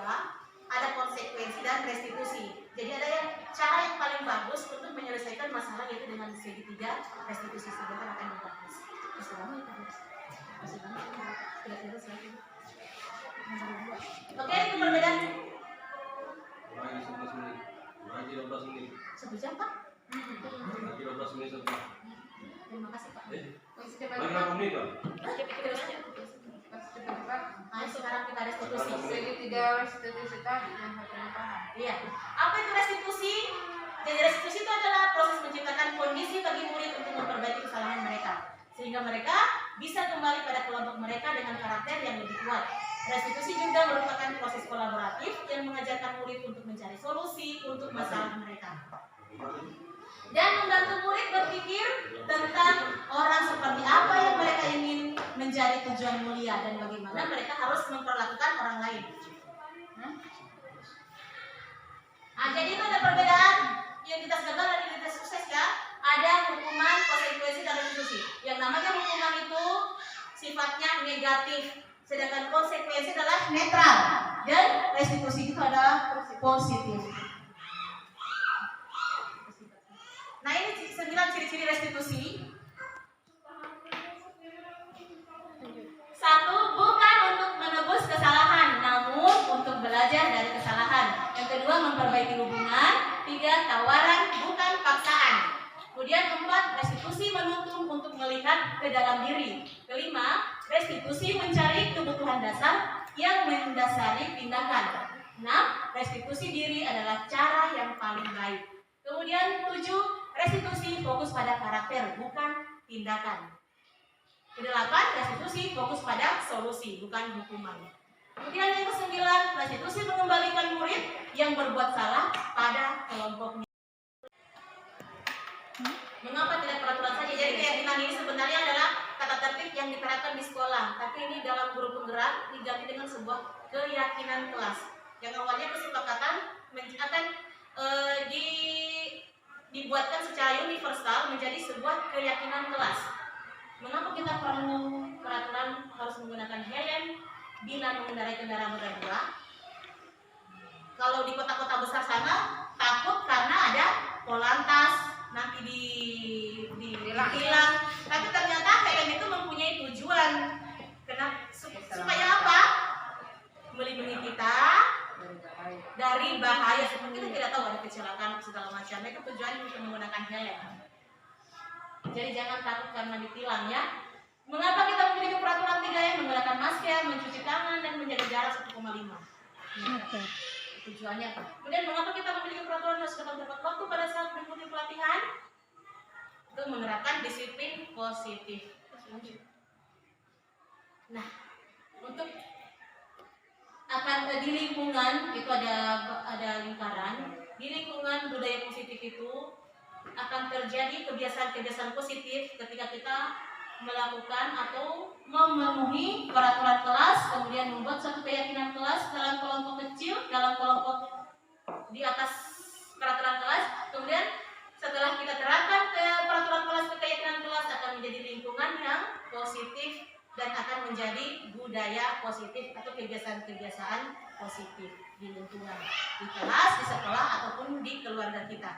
ada konsekuensi dan restitusi. Jadi ada yang cara yang paling bagus untuk menyelesaikan masalah yaitu dengan segitiga restitusi. Sebentar akan dibahas. Oke, itu perbedaan. Lagi 11 menit. Lagi 12 menit. 1 jam Pak? Lagi 12 menit saja. Terima kasih Pak. Masih Lagi cepat-cepat. berapa menit kan? Masih cepat-cepat. Nah, sekarang kita restitusi. Segitiga restitusi tadi yang harus paham. Iya. Apa itu restitusi? Jadi restitusi itu adalah proses menciptakan kondisi bagi murid untuk memperbaiki kesalahan mereka, sehingga mereka bisa kembali pada kelompok mereka dengan karakter yang lebih kuat. Restitusi juga merupakan proses kolaboratif yang mengajarkan murid untuk mencari solusi untuk masalah mereka dan membantu murid berpikir tentang orang seperti apa yang mereka ingin menjadi tujuan mulia dan bagaimana mereka harus memperlakukan orang lain. Nah, jadi itu ada perbedaan identitas gagal dan identitas sukses ya. Ada hukuman, konsekuensi, dan restitusi. Yang namanya hukuman itu sifatnya negatif, sedangkan konsekuensi adalah netral dan restitusi itu adalah positif. Nah, ini 9 ciri-ciri restitusi. 1, bukan untuk menebus kesalahan, namun untuk belajar dari kesalahan. Yang kedua, memperbaiki hubungan. 3, tawaran, bukan paksaan. Kemudian 4, restitusi menuntun untuk melihat ke dalam diri. Kelima, restitusi mencari kebutuhan dasar yang mendasari tindakan. 6, restitusi diri adalah cara yang paling baik. Kemudian 7, restitusi fokus pada karakter, bukan tindakan. Ke-8, restitusi fokus pada solusi, bukan hukuman. Kemudian yang ke-9, restitusi mengembalikan murid yang berbuat salah pada kelompoknya. Mengapa tidak peraturan saja? Jadi keyakinan ini sebenarnya adalah tata tertib yang diterapkan di sekolah, tapi ini dalam guru penggerak diganti dengan sebuah keyakinan kelas. Yang awalnya kesepakatan akan dibuatkan secara universal menjadi sebuah keyakinan kelas. Mengapa kita perlu peraturan harus menggunakan helm bila mengendarai kendaraan roda 2? Kalau di kota-kota besar sana takut karena ada polantas nanti ditilang. Tapi ternyata helm itu mempunyai tujuan. Supaya apa? Melindungi kita dari bahaya seperti karena itu tujuannya untuk menggunakan helm. Jadi jangan takut karena ditilang ya. Mengapa kita memiliki peraturan 3M? Menggunakan masker, mencuci tangan, dan menjaga jarak 1,5. Oke. Tujuannya apa? Kemudian mengapa kita memiliki peraturan harus datang tepat waktu pada saat mengikuti pelatihan? Itu menerapkan disiplin positif. Nah, untuk akan di lingkungan itu ada lingkaran. Di lingkungan budaya positif itu akan terjadi kebiasaan-kebiasaan positif ketika kita melakukan atau memenuhi peraturan kelas, kemudian membuat suatu keyakinan kelas dalam kelompok kecil, dalam kelompok di atas peraturan kelas. Kemudian setelah kita terapkan ke peraturan kelas, ke keyakinan kelas, akan menjadi lingkungan yang positif dan akan menjadi budaya positif atau kebiasaan-kebiasaan positif di lingkungan, di kelas, di sekolah, ataupun di keluarga kita.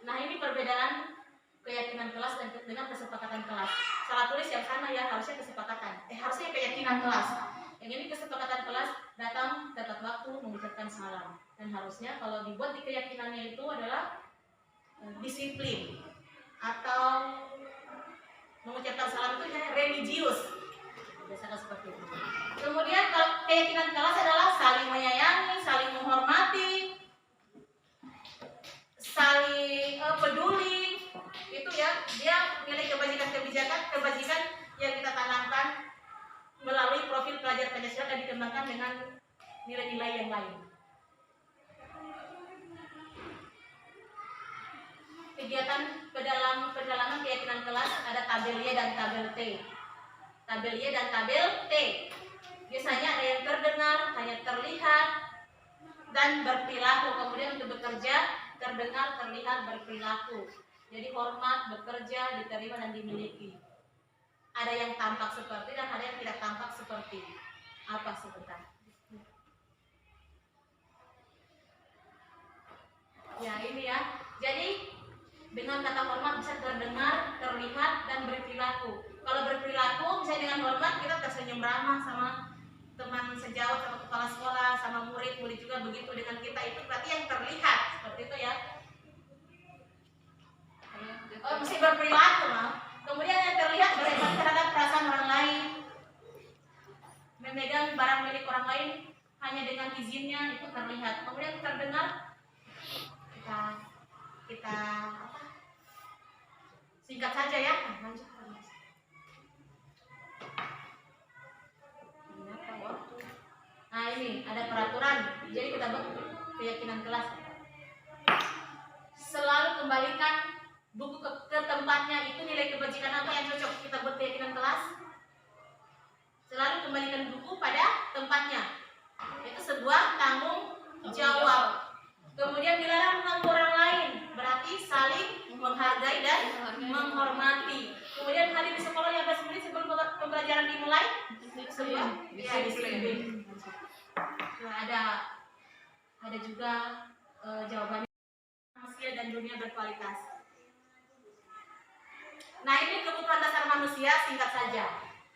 Nah, ini perbedaan keyakinan kelas dan dengan kesepakatan kelas. Salah tulis yang sana ya, harusnya kesepakatan. Harusnya keyakinan kelas. Yang ini kesepakatan kelas, datang tepat waktu, mengucapkan salam. Dan harusnya kalau dibuat di keyakinannya itu adalah disiplin atau mengucapkan salam itu religius. Biasakan seperti itu. Kemudian kalau keyakinan kelas adalah saling menyayangi, saling menghormati, saling peduli. Itu ya, dia milik kebajikan yang kita tanamkan melalui profil pelajar Pancasila dan dikembangkan dengan nilai-nilai yang lain. Kegiatan pendalaman keyakinan kelas ada tabel Y dan tabel T. Tabel Y dan tabel T. Biasanya ada yang terdengar, hanya terlihat, dan berperilaku. Kemudian untuk bekerja, terdengar, terlihat, berperilaku. Jadi hormat, bekerja, diterima, dan dimiliki. Ada yang tampak seperti dan ada yang tidak tampak seperti. Apa sebentar? Ya ini ya. Jadi dengan kata hormat bisa terdengar, terlihat, dan berperilaku. Kalau berperilaku, misalnya dengan hormat kita tersenyum ramah sama teman sejawat, sama kepala sekolah, sama murid-murid juga begitu dengan kita, itu berarti yang terlihat seperti itu ya. Oh, mesti berperilaku, Kemudian yang terlihat berempati terhadap perasaan orang lain, memegang barang milik orang lain hanya dengan izinnya, itu terlihat. Kemudian terdengar, kita apa? Singkat saja ya. Nah ini ada peraturan, jadi kita buat keyakinan kelas. Selalu kembalikan buku ke tempatnya. Itu nilai kebajikan apa yang cocok kita buat keyakinan kelas? Selalu kembalikan buku pada tempatnya. Itu sebuah tanggung jawab. Kemudian dilarang mengganggu orang lain, berarti saling menghargai dan menghormati. Kemudian hadir di sekolah 15 menit sebelum pembelajaran dimulai. Sebuah disiplin. Nah, ada juga jawabannya, manusia dan dunia berkualitas. Nah, ini kebutuhan dasar manusia, singkat saja.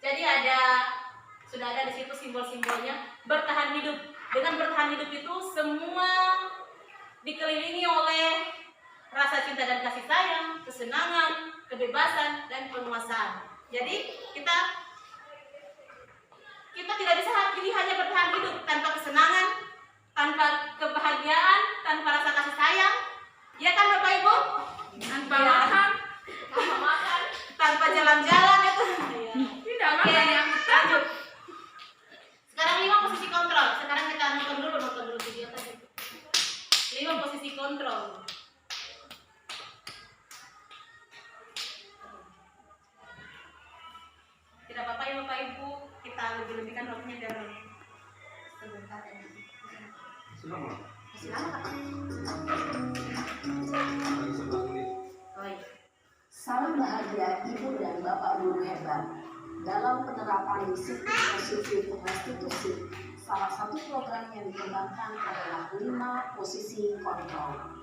Jadi sudah ada di situ simbol-simbolnya. Bertahan hidup. Dengan bertahan hidup itu semua dikelilingi oleh rasa cinta dan kasih sayang, kesenangan, kebebasan, dan penguasaan. Jadi kita tidak bisa hanya bertahan hidup tanpa kesenangan, tanpa kebahagiaan, tanpa rasa kasih sayang. Ya kan Bapak Ibu? Tanpa makan, tanpa jalan-jalan itu. Tidak makan yang lanjut. Sekarang 5 posisi kontrol. Sekarang kita nonton dulu video tadi. 5 posisi kontrol. Tidak apa-apa ya Bapak Ibu, kita lebih-lebihkan waktunya dari sebentar ini. Silakan. Salam bahagia Ibu dan Bapak Guru hebat. Dalam penerapan disiplin positif restitusi, salah satu program yang dikembangkan adalah 5 posisi kontrol.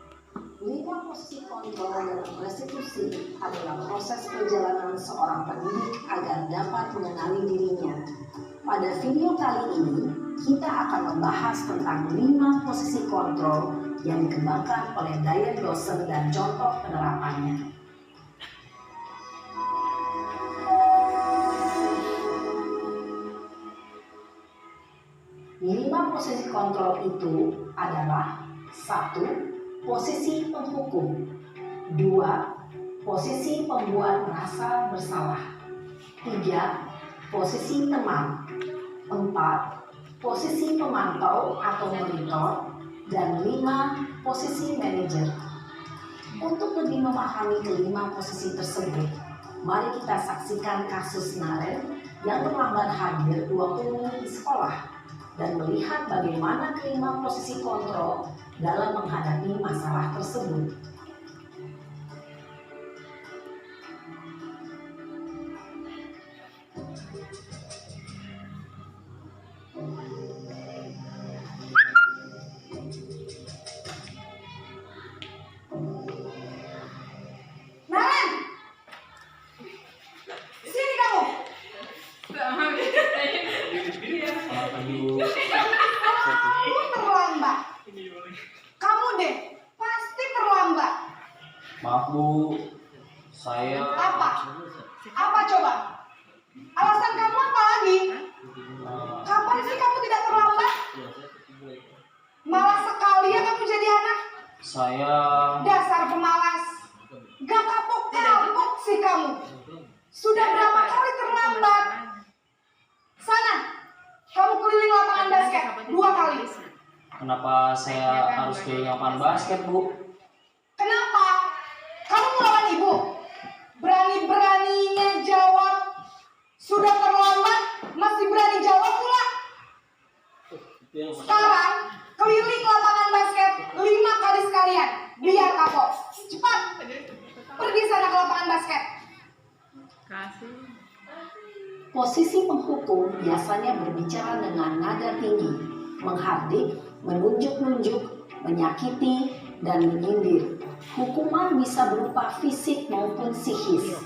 5 posisi kontrol dalam restitusi adalah proses perjalanan seorang pendidik agar dapat mengenali dirinya. Pada video kali ini, kita akan membahas tentang 5 posisi kontrol yang dikembangkan oleh Diane Dawson dan contoh penerapannya. Lima posisi kontrol itu adalah: 1. Posisi penghukum, 2. Posisi pembuat merasa bersalah, 3. Posisi teman, 4. Posisi pemantau atau monitor, dan 5. Posisi manajer. Untuk lebih memahami kelima posisi tersebut, mari kita saksikan kasus Naren yang terlambat hadir 20 menit di sekolah dan melihat bagaimana kelima posisi kontrol dalam menghadapi masalah tersebut. Naren! Sini kamu! Kamu terlambat. Kamu deh, pasti terlambat. Maaf Bu, saya Apa? Apa coba? Alasan kamu apa lagi? Kapan sih kamu tidak terlambat? Malas sekali ya kamu jadi anak. saya Dasar pemalas. Gak kapok-kapok sih kamu. Sudah berapa kali terlambat? Sana, kamu keliling lapangan basket 2 kali. kenapa saya harus keliling lapangan basket Bu? Kenapa? Kamu melawan ibu? Berani-beraninya jawab. Sudah terlambat, masih berani jawab pula. Sekarang, keliling lapangan basket 5 kali sekalian. Biar kapok. Cepat. Pergi sana ke lapangan basket. Posisi penghukum biasanya berbicara dengan nada tinggi, menghardik, menunjuk-nunjuk, menyakiti, dan menyindir. Hukuman bisa berupa fisik maupun psikis.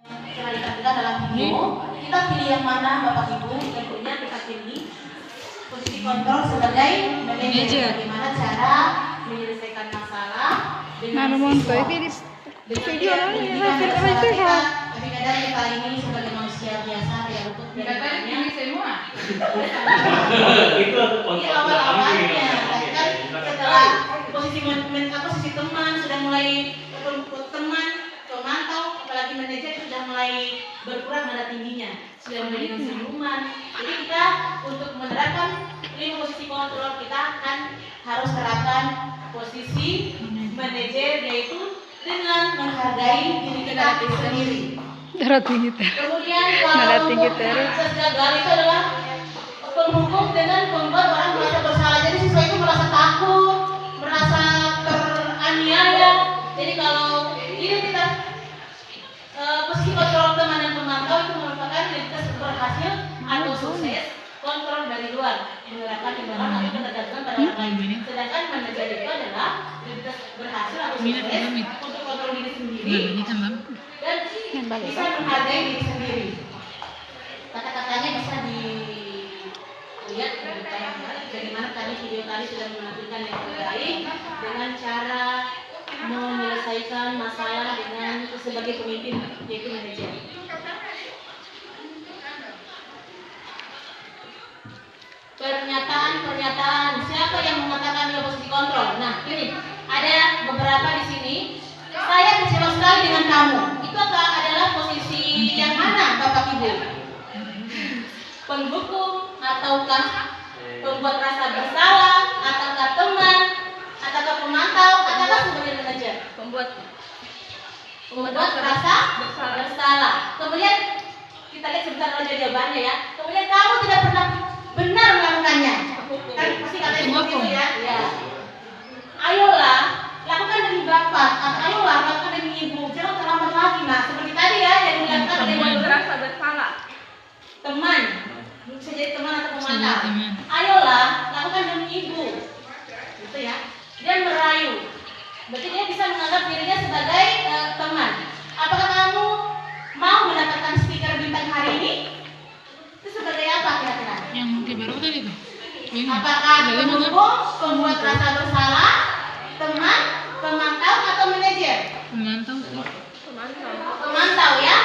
Setelah ditampilkan dalam video, kita pilih yang mana Bapak Ibu. Tentunya kita pilih posisi kontrol sebagai manajer. Bagaimana cara menyelesaikan masalah dengan video tapi kadang kita ini sebagai manusia biasa ya untuk ini semua. Itu Ini awal-awalnya, tapi kan setelah posisi teman sudah mulai teman, pemantau, apalagi manajer sudah mulai berkurang nada tingginya, sudah mulai dengan senyuman. Jadi kita untuk menerapkan 5 posisi kontrol kita akan harus terapkan posisi manajer, yaitu dengan menghargai diri kita sendiri. Darah tinggi. Kemudian Nada kalau tinggi untuk terus. akses gagal itu adalah penghukum dengan membuat orang merasa bersalah. Jadi siswa itu merasa takut, merasa teraniaya. Jadi kalau identitas posisi kontrol teman dan pemantau itu merupakan identitas berhasil atau sukses kontrol dari luar, menerapkan imbalan atau ketergantungan pada orang lain. Sedangkan manajer itu adalah identitas berhasil atau sukses untuk kontrol diri sendiri dan bisa menghargai diri sendiri. Kata-katanya bisa dilihat bagaimana tadi video tadi sudah menampilkan yang terbaik dengan cara menyelesaikan masalah dengan sebagai pemimpin, yaitu manajer. Pernyataan siapa yang mengatakan dia posisi kontrol? Nah, ini ada beberapa di sini. Saya kecewa sekali dengan kamu. Itu adalah posisi yang mana, Bapak Ibu? Penghukum ataukah pembuat rasa bersalah, ataukah teman, ataukah pemantau, ataukah sebagai manajer? Pembuat rasa bersalah. Kemudian kita lihat sebentar aja jawabannya ya. Kemudian kamu tidak pernah benar melakukannya. Kan pasti katanya seperti itu ya. Ya. Ayolah, lakukan demi Bapak. Ayolah, lakukan demi Ibu. Jangan terlambat lagi, Mas. Seperti tadi ya yang dilakukan oleh Ibu. Merasa bersalah. Teman, bisa jadi teman atau pemantau. Ayolah, lakukan demi Ibu. Gitu ya. Dia merayu. Berarti dia bisa menganggap dirinya sebagai teman. Apakah kamu mau mendapatkan stiker bintang hari ini? Itu sebagai apa kira-kira? Yang baru tadi tuh. Ini Apakah pendukung, pembuat rasa bersalah, teman, pemantau atau manajer? Pemantau ya.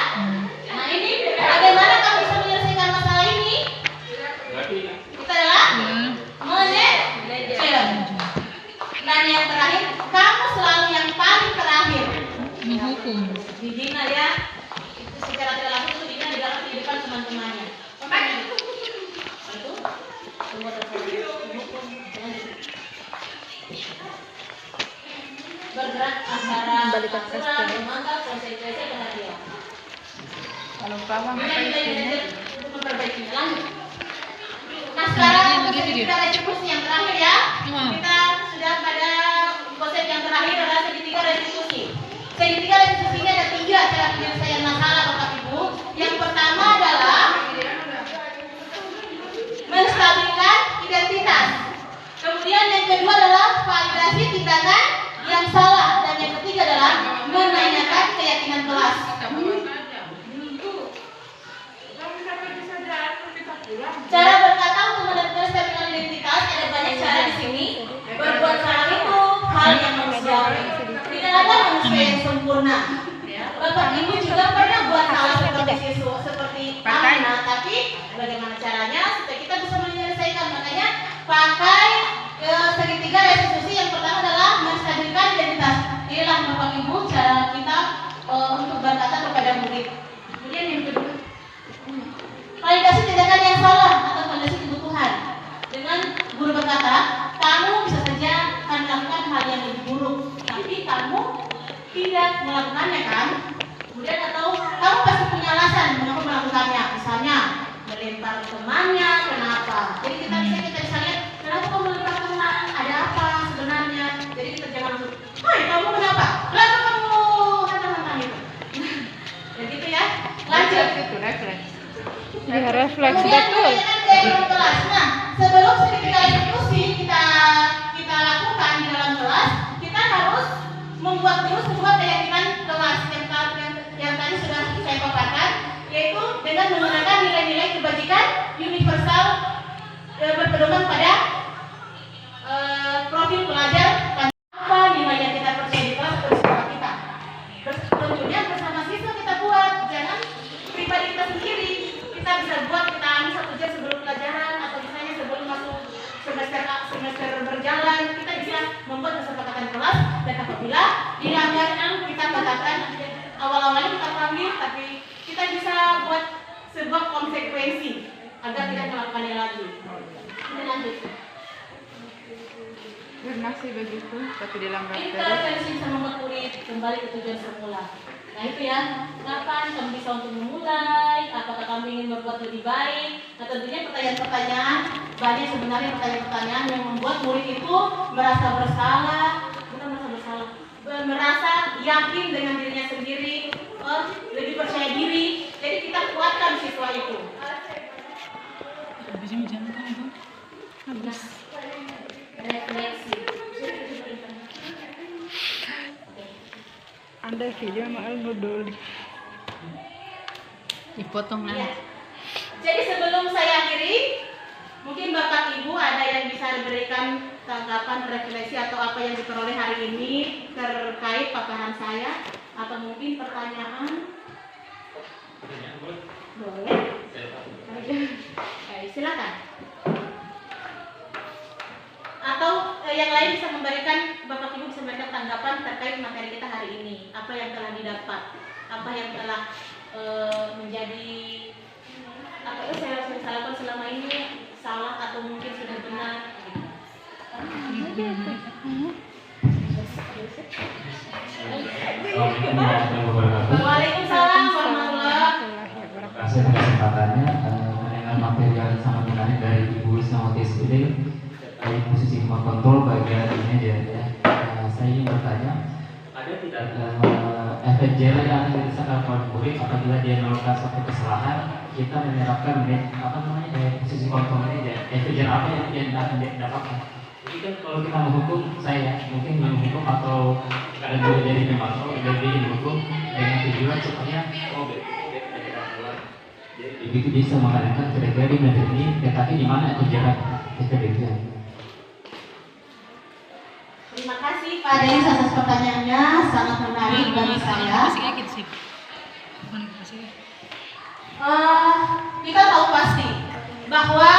Nah ini bagaimana kamu bisa menyelesaikan masalah ini? Kita adalah manajer. Dan yang terakhir, kamu selalu yang paling terakhir. Menghukum. Dina ya, itu secara tidak langsung itu Dina di dalam kehidupan teman-temannya. Itu pembuat hukum bergerak antara aturan, memantau, konsekuensi, perhatian. Kalau paham apa isinya? Untuk memperbaikinya. Lanjut. Nah sekarang kita restitusi yang terakhir ya. Kita sudah pada konsep yang terakhir adalah segitiga restitusi. Segitiga restitusi ini ada 3 cara penyelesaian masalah Bapak Ibu. Yang pertama adalah menstabilkan identitas. Kemudian yang kedua adalah validasi tindakan yang salah, dan yang ketiga adalah menanyakan keyakinan kelas. Cara berkata untuk menstabilkan identitas ada banyak cara di sini. Berbuat salah itu hal yang manusiawi. Tidak ada manusia yang sempurna. Bapak Ibu juga pernah buat salah seperti Ana, tapi bagaimana caranya supaya kita bisa menyelesaikan? Makanya pakai segitiga restitusi. Yang pertama adalah menstabilkan identitas. Inilah Bapak Ibu cara kita untuk berkata kepada murid. Kemudian yang kedua, validasi tindakan yang salah atau validasi kebutuhan. Dengan guru berkata, kamu bisa saja akan melakukan hal yang lebih buruk, tapi kamu tidak melakukannya kan? Kemudian atau kamu pasti punya alasan mengapa melakukannya. Misalnya melempar temannya, kenapa? Jadi kita bisa lihat kenapa kamu melempar teman, ada apa sebenarnya. Jadi kita jangan langsung, hai kamu kenapa? Kenapa kamu hantam-hantam itu? Ya gitu ya. Lanjut. Ya refleks Kemudian betul. dalam kelas. Nah, sebelum segitiga restitusi kita lakukan di dalam kelas, kita harus membuat dulu sebuah keyakinan kelas yang tadi sudah saya paparkan, yaitu dengan menggunakan nilai-nilai kebajikan universal berpedoman pada profil pelajar. Apa nilai yang kita percaya di kelas atau sekolah kita? Tentunya bersama siswa kita buat, jangan pribadi kita sendiri. Kita bisa buat, kita ambil 1 jam sebelum pelajaran atau misalnya sebelum masuk semester berjalan, kita bisa membuat kesepakatan kelas. Dan apabila dilanggar, kita katakan awal-awalnya kita panggil, tapi kita bisa buat sebuah konsekuensi agar tidak melakukannya lagi. Kita lanjut. Masih begitu, tapi dilanggar terus. Intervensi bisa membuat murid kembali ke tujuan semula. Nah itu ya, kapan kamu bisa untuk memulai? Apakah kamu ingin berbuat lebih baik? Nah tentunya pertanyaan-pertanyaan, banyak sebenarnya pertanyaan-pertanyaan yang membuat murid itu merasa bersalah, bukan merasa bersalah, merasa yakin dengan dirinya sendiri, lebih percaya diri. Jadi kita kuatkan siswa itu. Refleksi. Ada video maal ngedul. Dipotong Ya. Jadi sebelum saya akhiri, mungkin Bapak Ibu ada yang bisa berikan tanggapan, refleksi atau apa yang diperoleh hari ini terkait paparan saya, atau mungkin pertanyaan? Boleh. Silakan. Atau yang lain bisa memberikan, Bapak Ibu bisa memberikan tanggapan terkait materi kita hari ini. Apa yang telah didapat, apa yang telah menjadi apa yang saya lakukan selama ini salah atau mungkin sudah benar. Waalaikumsalam warahmatullahi wabarakatuh. Terima kasih atas kesempatannya mendengar materi yang sangat menarik dari Ibu Ismawati SPD terkait posisi remote control bagian ini ya. Saya ingin bertanya, ada tidak efek jerah yang akan dirasakan oleh murid apabila dia melakukan suatu kesalahan, kita menerapkan posisi kontrol ini ya, efek jerah apa yang akan didapatkan? Jadi kan kalau kita menghukum, saya mungkin menghukum atau kadang juga jadi mematok, jadi menghukum dengan tujuan supaya Begitu bisa mengadakan kira-kira di meter ini, tetapi di mana itu jarak keterdekian. Terima kasih Pak Denis atas pertanyaannya, sangat menarik bagi saya. Kita tahu pasti bahwa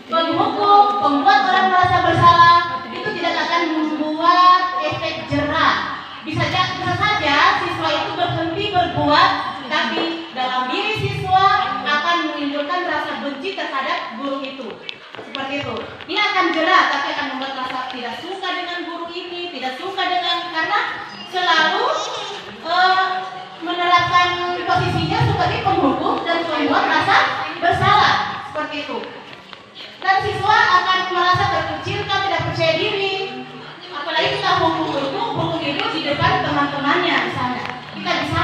penghukum, membuat orang merasa bersalah itu tidak akan membuat efek jerah. Bisa saja siswa itu berhenti berbuat, tapi dalam diri siswa akan menimbulkan rasa benci terhadap guru itu. Seperti itu. Dia akan jerah, tapi akan membuat rasa tidak suka dengan guru ini, tidak suka dengan, karena selalu menerapkan posisinya sebagai penghukum dan membuat rasa bersalah. Seperti itu. Dan siswa akan merasa terkucilkan, tidak percaya diri. Apalagi kita hukum itu di depan teman-temannya di sana. Kita bisa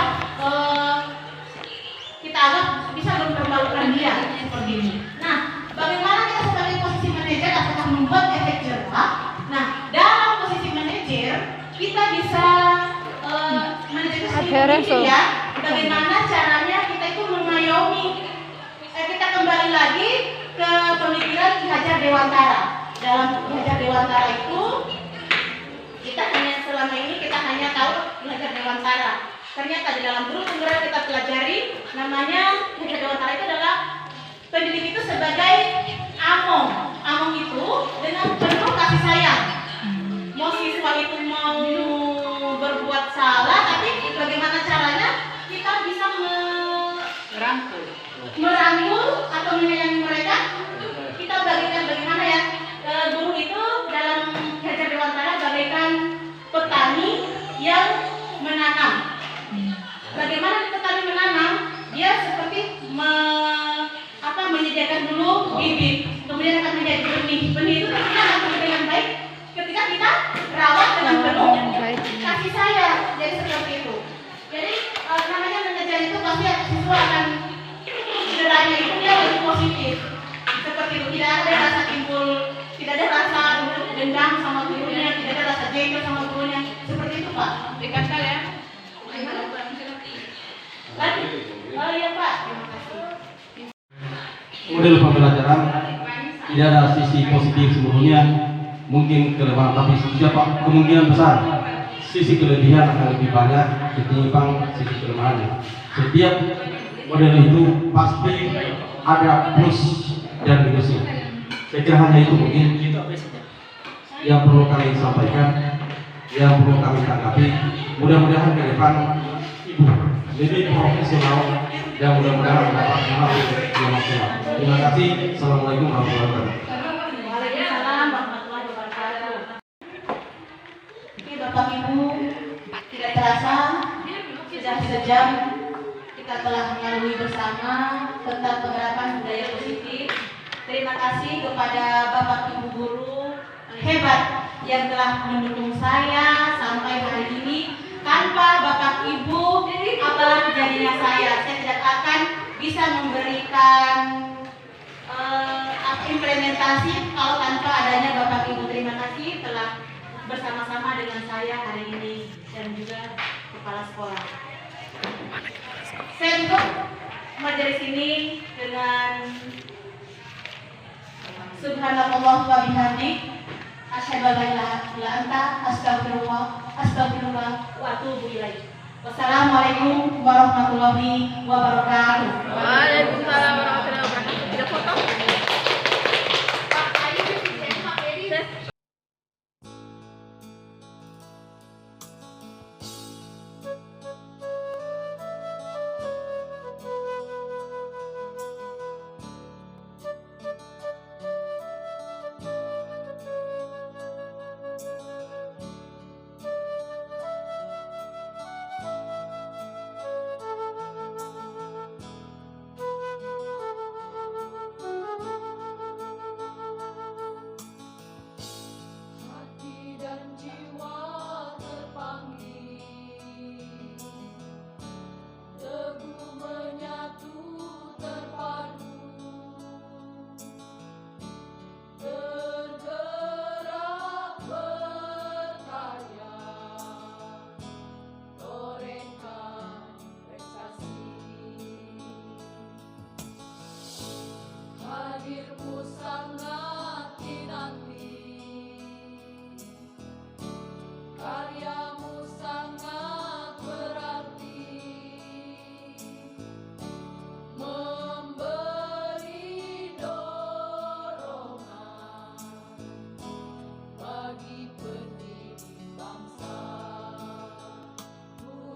kita anggap bisa mempermalukan dia seperti ini. Nah, bagaimana kita sebagai posisi manajer apakah membuat efek jerah? Nah, dalam posisi manajer kita bisa manajer sendiri ya. Bagaimana caranya kita itu mengayomi. Kita kembali lagi ke pemikiran Ki Hajar Dewantara. Dalam Ki Hajar Dewantara itu kita selama ini kita hanya tahu Ki Hajar Dewantara. Ternyata di dalam guru penggerak kita pelajari namanya Ki Hajar Dewantara itu adalah pendidik itu sebagai among. Among itu dengan penuh kasih sayang. Mau siswa itu mau berbuat salah, tapi bagaimana caranya kita bisa merangkul atau menyayangi mereka. Kita bagikan bagaimana ya, guru itu dalam Ki Hajar Dewantara bagaikan petani yang menanam. Bagaimana petani menanam? Dia seperti menyediakan dulu bibit, kemudian akan menjadi benih. Benih itu tentunya akan tumbuh dengan baik ketika kita rawat dengan penuh kasih sayang. Jadi seperti itu. Jadi namanya mengajar itu pasti siswa akan cederanya itu dia lebih positif. Seperti itu, tidak ada rasa timbul, tidak ada rasa dendam sama gurunya, tidak ada rasa jengkel sama gurunya. Seperti itu Pak. Dikasih ya. Lanjut. Oh iya Pak. Terima kasih. Model pembelajaran tidak ada sisi positif seluruhnya, mungkin kelemahan, tapi siapa kemungkinan besar sisi kelebihan akan lebih banyak ketimbang sisi kelemahannya. Setiap model itu pasti ada plus dan minusnya. Saya kira hanya itu mungkin yang perlu kami sampaikan, yang perlu kami tanggapi. Mudah-mudahan ke depan ibu lebih profesional dan mudah-mudahan mendapat hasil yang maksimal. Terima kasih. Assalamualaikum warahmatullahi wabarakatuh. Waalaikumsalam warahmatullahi wabarakatuh. Oke Bapak Ibu, tidak terasa sudah sejam kita telah melalui bersama tentang penerapan budaya positif. Terima kasih kepada Bapak Ibu guru hebat yang telah mendukung saya sampai hari ini. Tanpa Bapak Ibu, apalah jadinya saya tidak akan bisa memberikan implementasi kalau tanpa adanya Bapak Ibu. Terima kasih telah bersama-sama dengan saya hari ini dan juga kepala sekolah. Saya tutup majelis ini dengan Subhanallah wa bihamdik, asyhadu an la ilaha illa anta, astagfirullah wa atubu ilaik. Wassalamualaikum warahmatullahi wabarakatuh. Waalaikumsalam warahmatullahi wabarakatuh. Tidak foto? lahirmu sangat dinanti, karyamu sangat berarti, memberi dorongan bagi pendidik bangsa.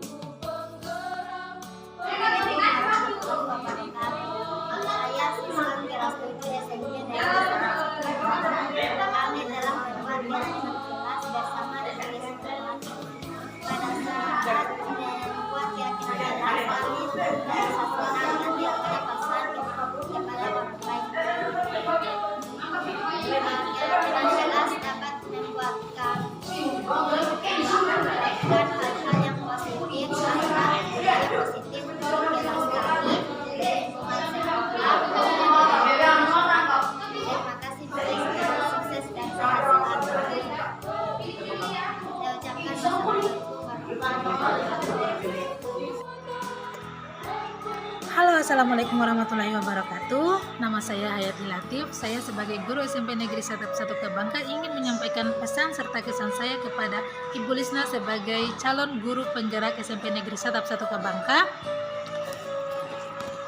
Guru penggerak Saya siswa kelas 7 SMP Negeri 1. Kami dalam pertemuan kelas bersama dengan sekolah. Pada saat membuat keyakinan kami dari satu orang yang mendapatkan kepada orang lain. Keyakinan kelas dapat membuat kami melakukan hal-hal yang positif, hal-hal yang positif untuk kelas kami. Terima kasih Bapak, sukses dan sehat selalu. Saya ucapkan Halo, assalamualaikum warahmatullahi wabarakatuh. Nama saya Hayati Latif. Saya sebagai guru SMP Negeri 1 Kebangka ingin menyampaikan pesan serta kesan saya kepada Ibu Lisna sebagai calon guru penggerak SMP Negeri 1 Kebangka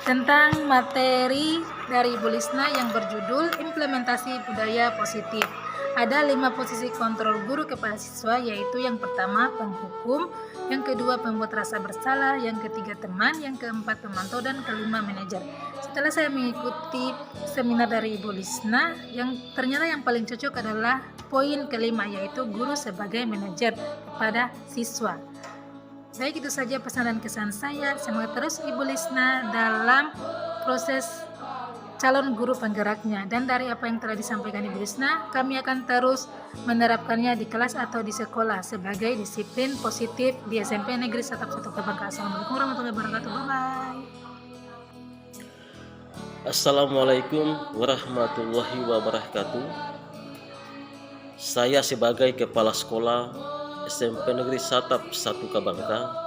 tentang materi dari Ibu Lisna yang berjudul Implementasi Budaya Positif. Ada 5 posisi kontrol guru kepada siswa, yaitu yang pertama penghukum, yang kedua pembuat rasa bersalah, yang ketiga teman, yang keempat pemantau, dan kelima manajer. Setelah saya mengikuti seminar dari Ibu Lisna, yang ternyata yang paling cocok adalah poin kelima, yaitu guru sebagai manajer kepada siswa. Baik, itu saja pesan dan kesan saya. Semoga terus Ibu Lisna dalam proses calon guru penggeraknya. Dan dari apa yang telah disampaikan Ibu Lisna, kami akan terus menerapkannya di kelas atau di sekolah sebagai disiplin positif di SMP Negeri 1 Kebangka. Assalamualaikum warahmatullahi wabarakatuh. Bye-bye. Assalamualaikum warahmatullahi wabarakatuh. Saya sebagai kepala sekolah SMP Negeri 1 Kebangka,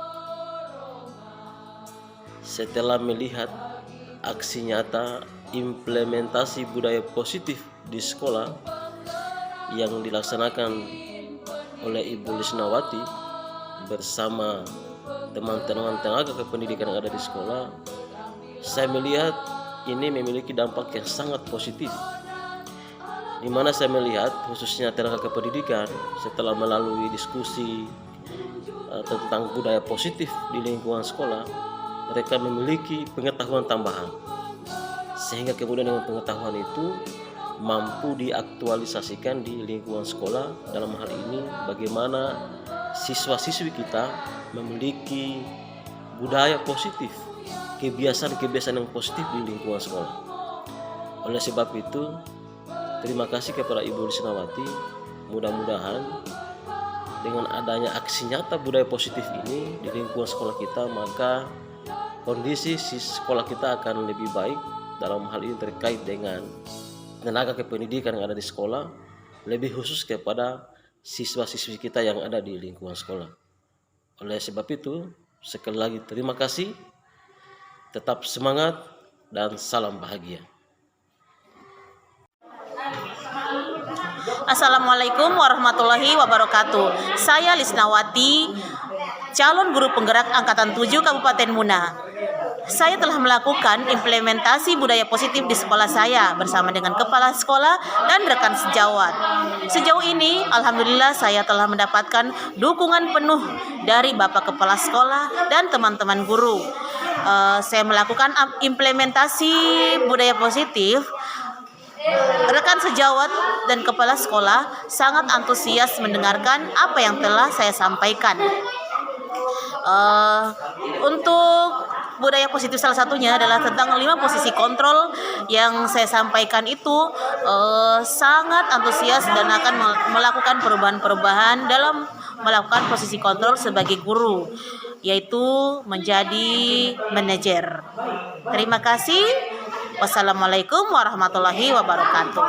setelah melihat aksi nyata implementasi budaya positif di sekolah yang dilaksanakan oleh Ibu Lisnawati bersama teman-teman tenaga kependidikan yang ada di sekolah, saya melihat ini memiliki dampak yang sangat positif, di mana saya melihat khususnya tenaga kependidikan setelah melalui diskusi tentang budaya positif di lingkungan sekolah, mereka memiliki pengetahuan tambahan, sehingga kemudian dengan pengetahuan itu mampu diaktualisasikan di lingkungan sekolah. Dalam hal ini bagaimana siswa-siswi kita memiliki budaya positif, kebiasaan-kebiasaan yang positif di lingkungan sekolah. Oleh sebab itu, terima kasih kepada Ibu Lisnawati. Mudah-mudahan dengan adanya aksi nyata budaya positif ini di lingkungan sekolah kita, maka kondisi sekolah kita akan lebih baik. Dalam hal ini terkait dengan tenaga kependidikan yang ada di sekolah, lebih khusus kepada siswa-siswi kita yang ada di lingkungan sekolah. Oleh sebab itu, sekali lagi terima kasih, tetap semangat, dan salam bahagia. Assalamualaikum warahmatullahi wabarakatuh. Saya Lisnawati, calon guru penggerak Angkatan 7 Kabupaten Muna. Saya telah melakukan implementasi budaya positif di sekolah saya bersama dengan kepala sekolah dan rekan sejawat. Sejauh ini, alhamdulillah saya telah mendapatkan dukungan penuh dari Bapak Kepala Sekolah dan teman-teman guru. Saya melakukan implementasi budaya positif. Rekan sejawat dan kepala sekolah sangat antusias mendengarkan apa yang telah saya sampaikan. Untuk budaya positif salah satunya adalah tentang 5 posisi kontrol yang saya sampaikan itu sangat antusias dan akan melakukan perubahan-perubahan dalam melakukan posisi kontrol sebagai guru, yaitu menjadi manajer. Terima kasih. Wassalamualaikum warahmatullahi wabarakatuh.